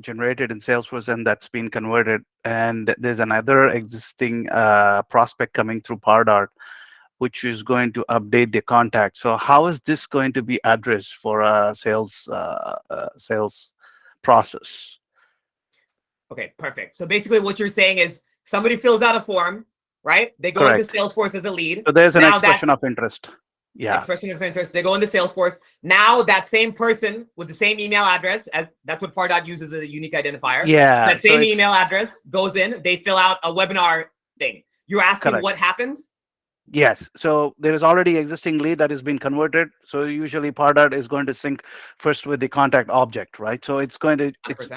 generated in Salesforce and that's been converted, and there's another existing prospect coming through Pardot, which is going to update the contact. So how is this going to be addressed for a sales process?
Okay, perfect. So basically what you're saying is somebody fills out a form, right? They go into Salesforce as a lead.
So there's an expression of interest. Yeah.
Expression of interest. They go into Salesforce. Now that same person with the same email address, as that's what Pardot uses as a unique identifier.
Yeah.
That same email address goes in, they fill out a webinar thing. You're asking what happens?
Yes. So there is already existing lead that has been converted. So usually Pardot is going to sync first with the contact object, right? So it's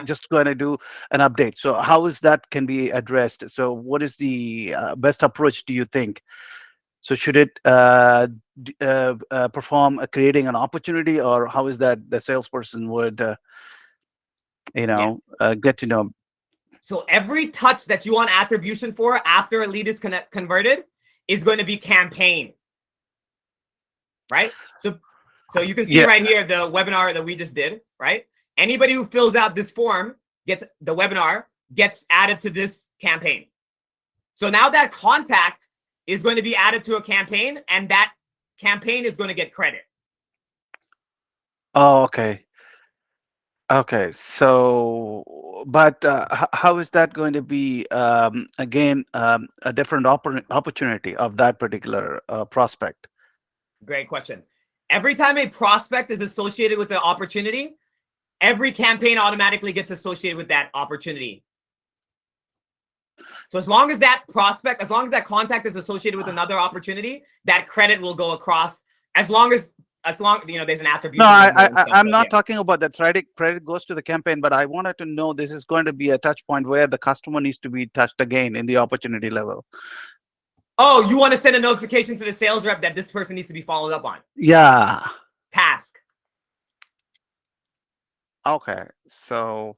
just going to do an update. So how is that can be addressed? So what is the best approach, do you think? So should it perform creating an opportunity, or how is that the salesperson would, get to know?
So every touch that you want attribution for after a lead is converted is going to be campaign, right? So you can see right here the webinar that we just did, right? Anybody who fills out this form gets the webinar, gets added to this campaign. So now that contact is going to be added to a campaign, and that campaign is going to get credit.
Oh, okay. Okay, so, but how is that going to be, again, a different opportunity of that particular prospect?
Great question. Every time a prospect is associated with the opportunity, every campaign automatically gets associated with that opportunity. So as long as that prospect, as long as that contact is associated with another opportunity, that credit will go across. As long there's an attribution.
No, I'm not talking about that credit goes to the campaign, but I wanted to know this is going to be a touch point where the customer needs to be touched again in the opportunity level.
Oh, you want to send a notification to the sales rep that this person needs to be followed up on?
Yeah.
Task.
Okay. So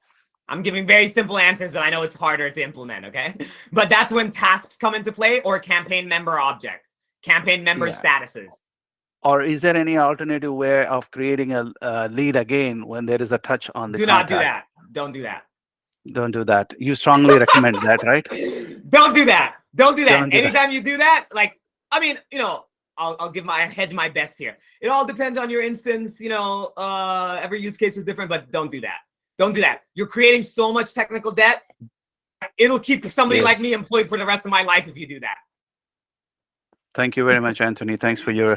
I'm giving very simple answers, but I know it's harder to implement, okay? But that's when tasks come into play, or campaign member objects, campaign member statuses.
Or is there any alternative way of creating a lead again when there is a touch on the
contact?
Do not
do that. Don't do that.
Don't do that. You strongly recommend that, right?
Don't do that. Don't do that.
Don't do
Anytime you do that, like, I mean, I'll give my best here. It all depends on your instance, every use case is different, but don't do that. Don't do that. You're creating so much technical debt. It'll keep somebody like me employed for the rest of my life if you do that.
Thank you very much, Anthony. Thanks for your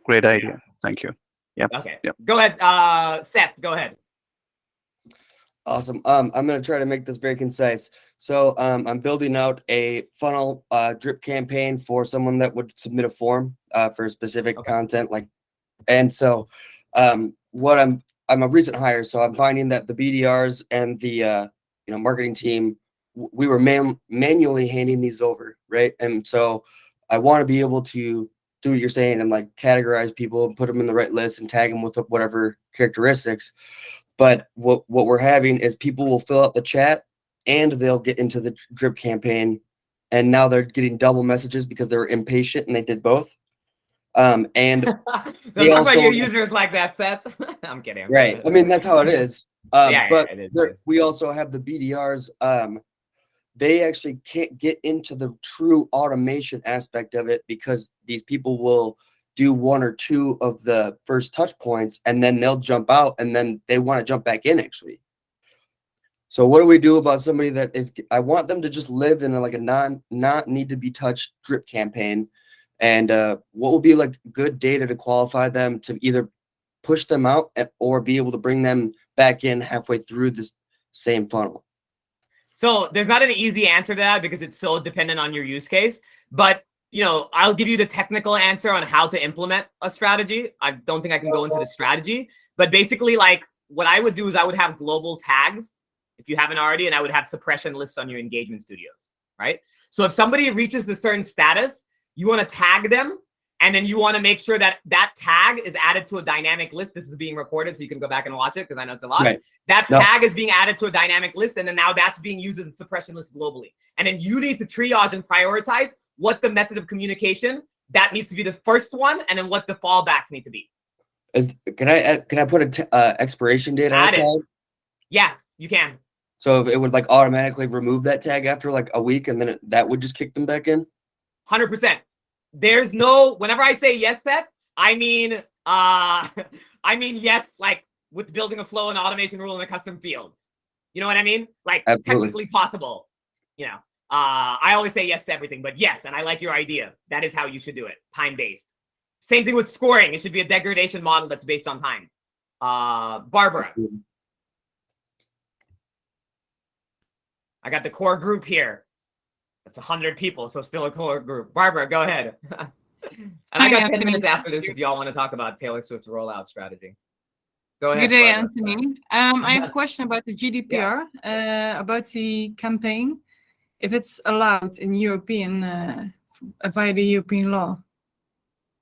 great idea. Thank you. Yep.
Okay.
Yep.
Go ahead, Seth. Go ahead.
Awesome. I'm going to try to make this very concise. So I'm building out a funnel drip campaign for someone that would submit a form for specific content. And so I'm a recent hire, so I'm finding that the BDRs and the marketing team, we were manually handing these over, right? And so I want to be able to do what you're saying and like categorize people and put them in the right list and tag them with whatever characteristics. But what we're having is people will fill out the chat and they'll get into the drip campaign, and now they're getting double messages because they were impatient and they did both. And
they also, about your users like that, Seth. I'm kidding.
Right. I mean, that's how it is. But
it is.
We also have the BDRs. They actually can't get into the true automation aspect of it because these people will do one or two of the first touch points and then they'll jump out and then they want to jump back in actually. So what do we do about somebody that is, I want them to just live in a not need to be touched drip campaign. And what will be like good data to qualify them to either push them out or be able to bring them back in halfway through this same funnel?
So there's not an easy answer to that because it's so dependent on your use case. But, I'll give you the technical answer on how to implement a strategy. I don't think I can go into the strategy. But basically, like, what I would do is I would have global tags, if you haven't already, and I would have suppression lists on your engagement studios, right? So if somebody reaches a certain status, you want to tag them, and then you want to make sure that that tag is added to a dynamic list. This is being recorded, so you can go back and watch it because I know it's a lot. Right. That tag is being added to a dynamic list, and then now that's being used as a suppression list globally. And then you need to triage and prioritize what the method of communication that needs to be the first one, and then what the fallbacks need to be.
Can I put a expiration date on a tag?
Yeah, you can.
So it would like automatically remove that tag after like a week, and then that would just kick them back in?
100%. There's no, whenever I say yes, Seth, I mean yes, like with building a flow and automation rule in a custom field. You know what I mean? Like technically possible. I always say yes to everything, but yes, and I like your idea. That is how you should do it, time-based. Same thing with scoring. It should be a degradation model that's based on time. Barbara. I got the core group here. That's 100 people, so still a core group. Barbara, go ahead. And I got 10 minutes after this if y'all want to talk about Taylor Swift's rollout strategy. Go ahead.
Good day,
Barbara.
Anthony. I have a question about the GDPR, about the campaign, if it's allowed in European, via the European law.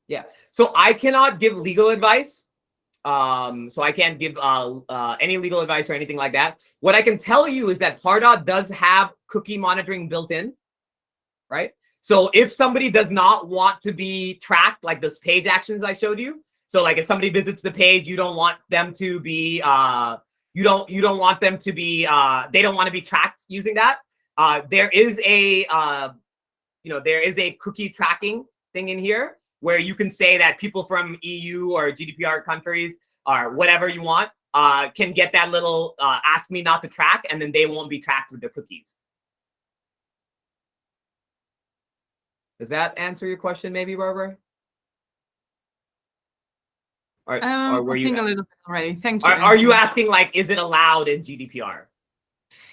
Yeah, so I cannot give legal advice. So I can't give any legal advice or anything like that. What I can tell you is that Pardot does have cookie monitoring built in, right? So if somebody does not want to be tracked, like those page actions I showed you, so like if somebody visits the page, you don't want them to be, they don't want to be tracked using that. There is a, there is a cookie tracking thing in here where you can say that people from EU or GDPR countries or whatever you want can get that little ask me not to track, and then they won't be tracked with the cookies. Does that answer your question maybe, Barbara? Or were
I
you?
think a little bit already. Thank you.
Are you asking like, is it allowed in GDPR?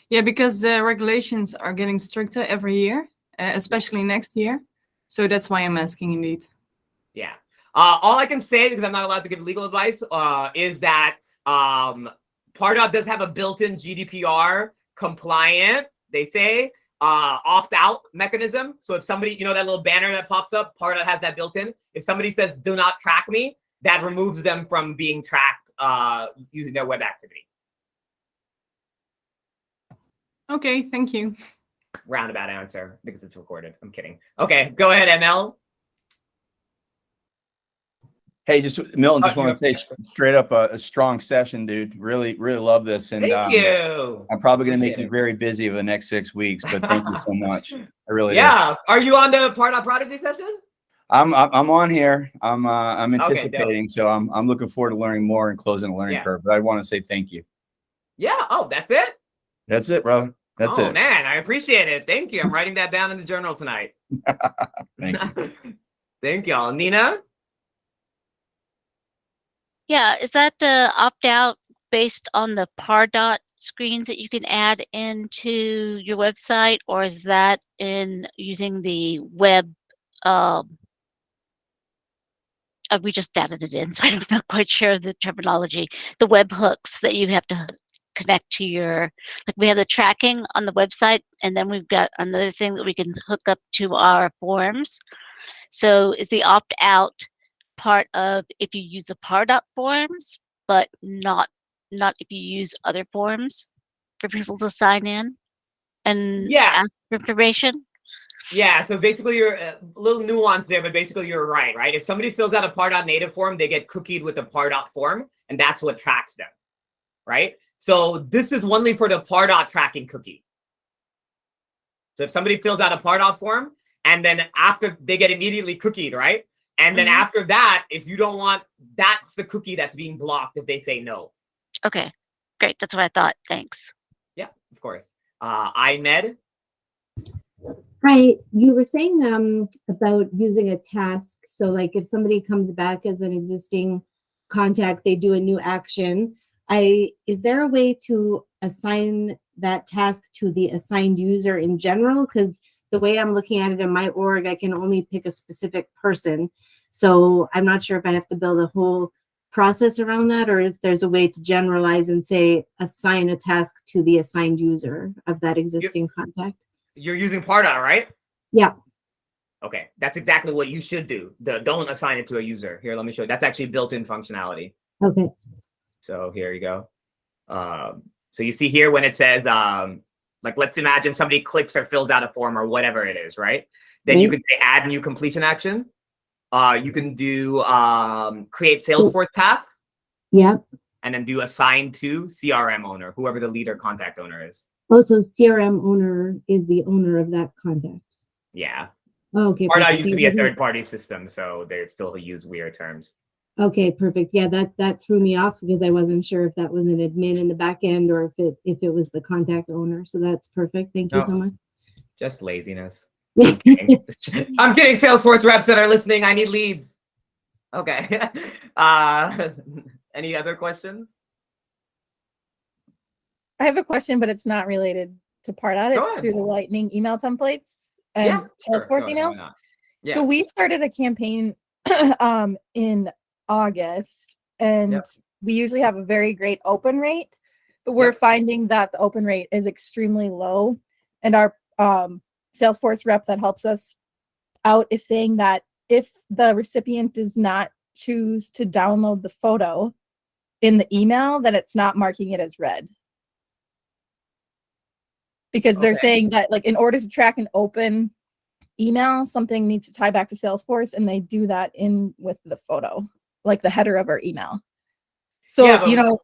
Yeah, because the regulations are getting stricter every year, especially next year. So that's why I'm asking indeed.
Yeah. All I can say, because I'm not allowed to give legal advice, is that Pardot does have a built-in GDPR compliant, they say, opt-out mechanism. So if somebody, that little banner that pops up, Pardot has that built in. If somebody says, do not track me, that removes them from being tracked using their web activity.
Okay, thank you.
Roundabout answer, because it's recorded. I'm kidding. Okay, go ahead, ML.
Hey, Milton, just want to say straight up a strong session, dude. Really, really love this. And
thank you.
I'm probably going to make you very busy over the next 6 weeks, but thank you so much. I really do.
Are you on the Pardot Prodigy session?
I'm on here. I'm anticipating, so I'm looking forward to learning more and closing the learning curve. But I want to say thank you.
Yeah. Oh, that's it?
That's it, brother. That's it.
Oh man, I appreciate it. Thank you. I'm writing that down in the journal tonight.
Thank you.
Thank y'all. Nina?
Yeah, is that opt-out based on the Pardot screens that you can add into your website, or is that in using the web? We just added it in, so I'm not quite sure of the terminology. The web hooks that you have to connect to your, like we have the tracking on the website, and then we've got another thing that we can hook up to our forms. So is the opt-out part of if you use the Pardot forms, but not if you use other forms for people to sign in and ask for information?
Yeah, so basically you're a little nuance there, but basically you're right? If somebody fills out a Pardot native form, they get cookied with a Pardot form, and that's what tracks them, right? So this is only for the Pardot tracking cookie. So if somebody fills out a Pardot form, and then after they get immediately cookied, right? And then after that, if you don't want, that's the cookie that's being blocked if they say no.
Okay, great. That's what I thought. Thanks.
Yeah, of course. Ahmed?
Hi, you were saying about using a task. So like if somebody comes back as an existing contact, they do a new action. Is there a way to assign that task to the assigned user in general? Because the way I'm looking at it in my org, I can only pick a specific person. So I'm not sure if I have to build a whole process around that, or if there's a way to generalize and say, assign a task to the assigned user of that existing contact.
You're using Pardot, right?
Yeah.
Okay, that's exactly what you should do. Don't assign it to a user. Here, let me show you. That's actually built-in functionality.
Okay.
So here you go. So you see here when it says, like, let's imagine somebody clicks or fills out a form or whatever it is, right? Then you can say add new completion action. You can do create Salesforce task.
Yeah.
And then do assign to CRM owner, whoever the leader contact owner is.
Oh, so CRM owner is the owner of that contact.
Yeah.
Oh, okay.
Pardot used to be a third-party system, so they still use weird terms.
Okay, perfect. Yeah, that threw me off because I wasn't sure if that was an admin in the back end or if it was the contact owner. So that's perfect. Thank you so much.
Just laziness. I'm kidding, Salesforce reps that are listening. I need leads. Okay. Any other questions?
I have a question, but it's not related to Pardot. It's through the Lightning email templates and Salesforce emails. So we started a campaign in August, and we usually have a very great open rate, but we're finding that the open rate is extremely low. And our Salesforce rep that helps us out is saying that if the recipient does not choose to download the photo in the email, then it's not marking it as read. Because they're saying that, like, in order to track an open email, something needs to tie back to Salesforce, and they do that in with the photo, like the header of our email. So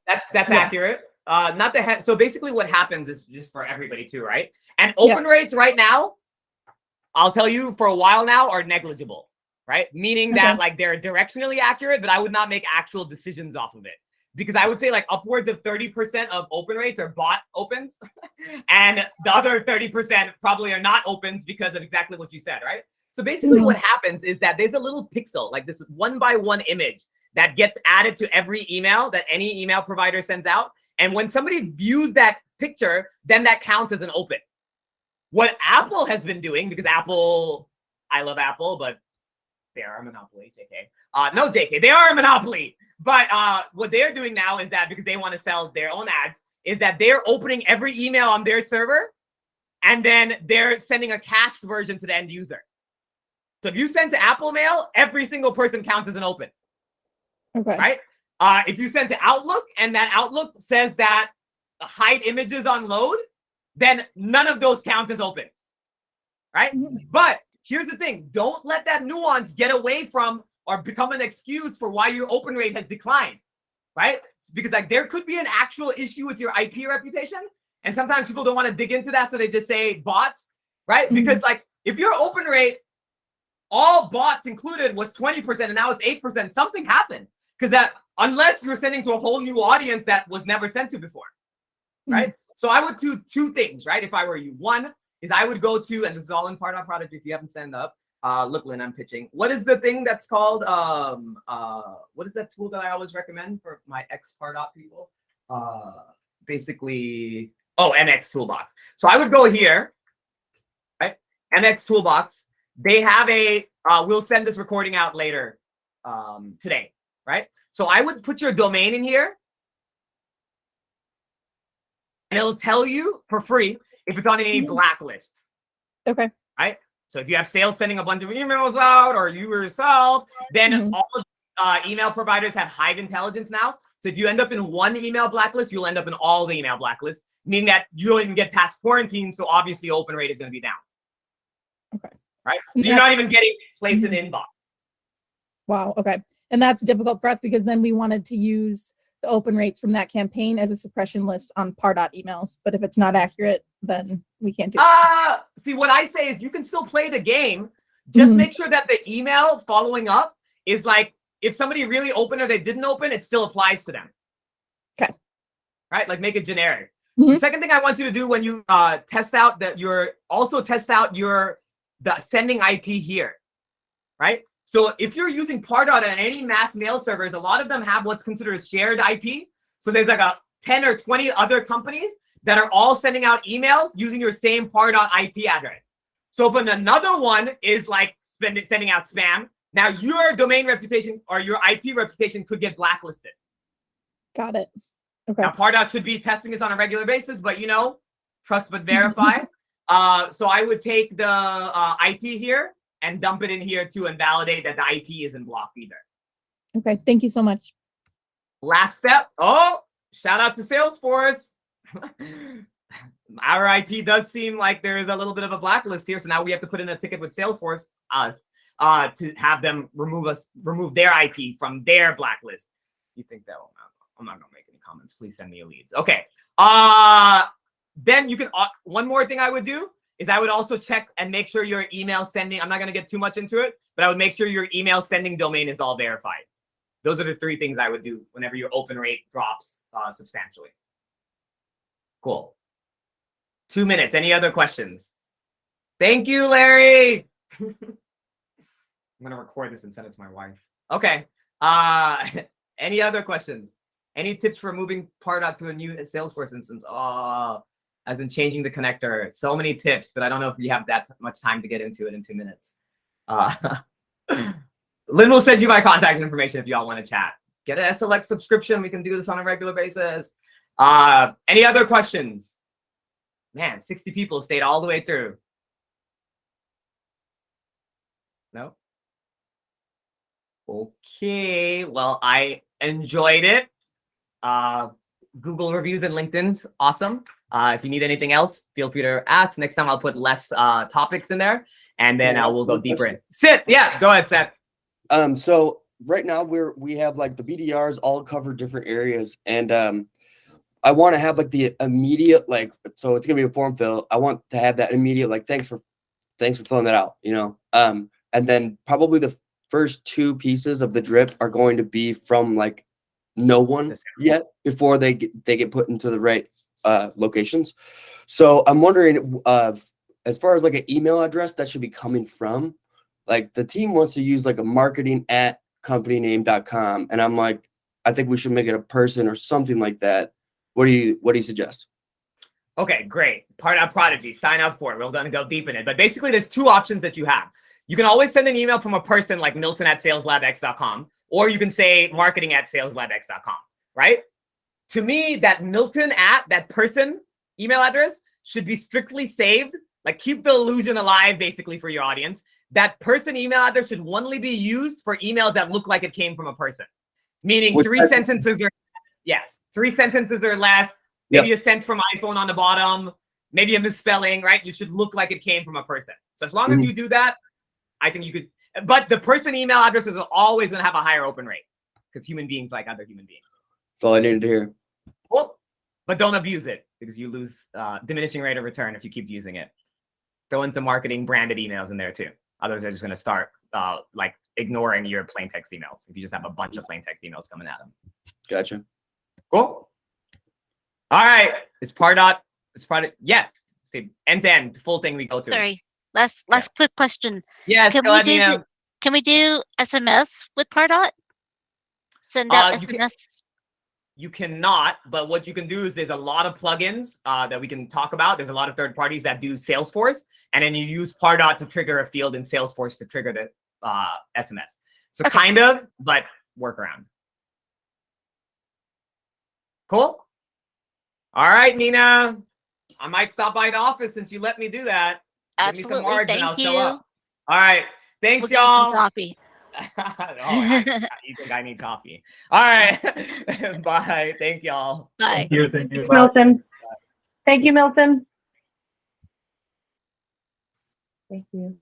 that's accurate. Not the head. So basically, what happens is just for everybody too, right? And open rates right now, I'll tell you, for a while now, are negligible, right? Meaning that like they're directionally accurate, but I would not make actual decisions off of it. Because I would say like upwards of 30% of open rates are bot opens, and the other 30% probably are not opens because of exactly what you said, right? So basically what happens is that there's a little pixel, like this 1 by 1 image that gets added to every email that any email provider sends out. And when somebody views that picture, then that counts as an open. What Apple has been doing, because Apple, I love Apple, but they are a monopoly, JK. No, JK, they are a monopoly. But what they're doing now is that because they want to sell their own ads, is that they're opening every email on their server, and then they're sending a cached version to the end user. So if you send to Apple Mail, every single person counts as an open.
Okay.
Right? If you send to Outlook and that Outlook says that hide images on load, then none of those count as opens. Right? But here's the thing. Don't let that nuance get away from or become an excuse for why your open rate has declined. Right? Because like there could be an actual issue with your IP reputation. And sometimes people don't want to dig into that. So they just say bots. Right? Because like if your open rate, all bots included, was 20% and now it's 8%, something happened. Because that, unless you're sending to a whole new audience that was never sent to before, right? So I would do two things, right? If I were you, one is I would go to, and this is all in Pardot product if you haven't signed up. Look, Lynn, I'm pitching. What is the thing that's called? What is that tool that I always recommend for my ex-Pardot people? Basically, MX Toolbox. So I would go here, right? MX Toolbox. They have a. We'll send this recording out later today. Right? So I would put your domain in here and it'll tell you for free if it's on any blacklist.
Okay.
Right? So if you have sales sending a bunch of emails out or you yourself, then all email providers have Hive intelligence now. So if you end up in one email blacklist, you'll end up in all the email blacklists, meaning that you don't even get past quarantine. So obviously open rate is going to be down.
Okay.
Right? So you're not even getting placed in the inbox.
Wow. Okay. And that's difficult for us because then we wanted to use the open rates from that campaign as a suppression list on Pardot emails. But if it's not accurate, then we can't do it.
See, what I say is you can still play the game. Just make sure that the email following up is like, if somebody really opened or they didn't open, it still applies to them.
Okay.
Right? Like make it generic. The second thing I want you to do when you test out that the sending IP here, right? So if you're using Pardot on any mass mail servers, a lot of them have what's considered a shared IP. So there's like a 10 or 20 other companies that are all sending out emails using your same Pardot IP address. So if another one is like sending out spam, now your domain reputation or your IP reputation could get blacklisted.
Got it. Okay.
Now Pardot should be testing this on a regular basis, but trust but verify. So I would take the IP here and dump it in here too and validate that the IP isn't blocked either.
Okay, thank you so much.
Last step. Shout out to Salesforce. Our IP does seem like there is a little bit of a blacklist here. So now we have to put in a ticket with Salesforce, to have them remove their IP from their blacklist. You think that I'm not gonna make any comments. Please send me a leads. Okay. Then you can, one more thing I would do is I would also check and make sure your email sending, I'm not going to get too much into it, but I would make sure your email sending domain is all verified. Those are the three things I would do whenever your open rate drops substantially. Cool. 2 minutes. Any other questions? Thank you, Larry. I'm going to record this and send it to my wife. Okay. Any other questions? Any tips for moving Pardot to a new Salesforce instance? As in changing the connector. So many tips, but I don't know if we have that much time to get into it in 2 minutes. Lynn will send you my contact information if y'all want to chat. Get an SLX subscription. We can do this on a regular basis. Any other questions? Man, 60 people stayed all the way through. No? Okay, well, I enjoyed it. Google reviews and LinkedIn's awesome. If you need anything else, feel free to ask. Next time I'll put less topics in there, and then we'll go deeper in. Sid, yeah, go ahead, Seth.
So right now we have like the BDRs all cover different areas, and I want to have like the immediate so it's gonna be a form fill. I want to have that immediate thanks for filling that out, and then probably the first two pieces of the drip are going to be from no one yet before they get put into the right locations. So I'm wondering, as far as an email address that should be coming from, the team wants to use a marketing at companyname.com, and I'm like, I think we should make it a person or something like that. What do you suggest?
Okay, great. Pardot Prodigy, sign up for it. We're going to go deep in it. But basically, there's two options that you have. You can always send an email from a person like Milton@SalesLabX.com, or you can say marketing@SalesLabX.com, right? To me, that Milton at that person email address should be strictly saved. Like, keep the illusion alive, basically, for your audience. That person email address should only be used for emails that look like it came from a person. Meaning 3 sentences or less. Maybe a sent from iPhone on the bottom. Maybe a misspelling, right? You should look like it came from a person. So as long as you do that, I think you could. But the person email addresses are always going to have a higher open rate because human beings like other human beings.
That's all I needed to hear.
Cool. But don't abuse it because you lose diminishing rate of return if you keep using it. Throw in some marketing branded emails in there too. Others are just going to start like ignoring your plain text emails if you just have a bunch of plain text emails coming at them.
Gotcha.
Cool. All right. It's Pardot. Yes. End to end, full thing we go through.
Sorry. Last quick question.
Yes.
Can we do SMS with Pardot? Send out SMS.
You cannot, but what you can do is there's a lot of plugins that we can talk about. There's a lot of third parties that do Salesforce, and then you use Pardot to trigger a field in Salesforce to trigger the SMS. So kind of, but workaround. Cool. All right, Nina. I might stop by the office since you let me do that.
Absolutely.
Give me some margin,
Thank
I'll
you.
show up. All right. Thanks,
We'll
y'all.
coffee.
You think I need coffee? All right. Bye. Thank y'all.
Bye.
Thank you.
Thanks, Milton. Thank you, Milton. Thank you.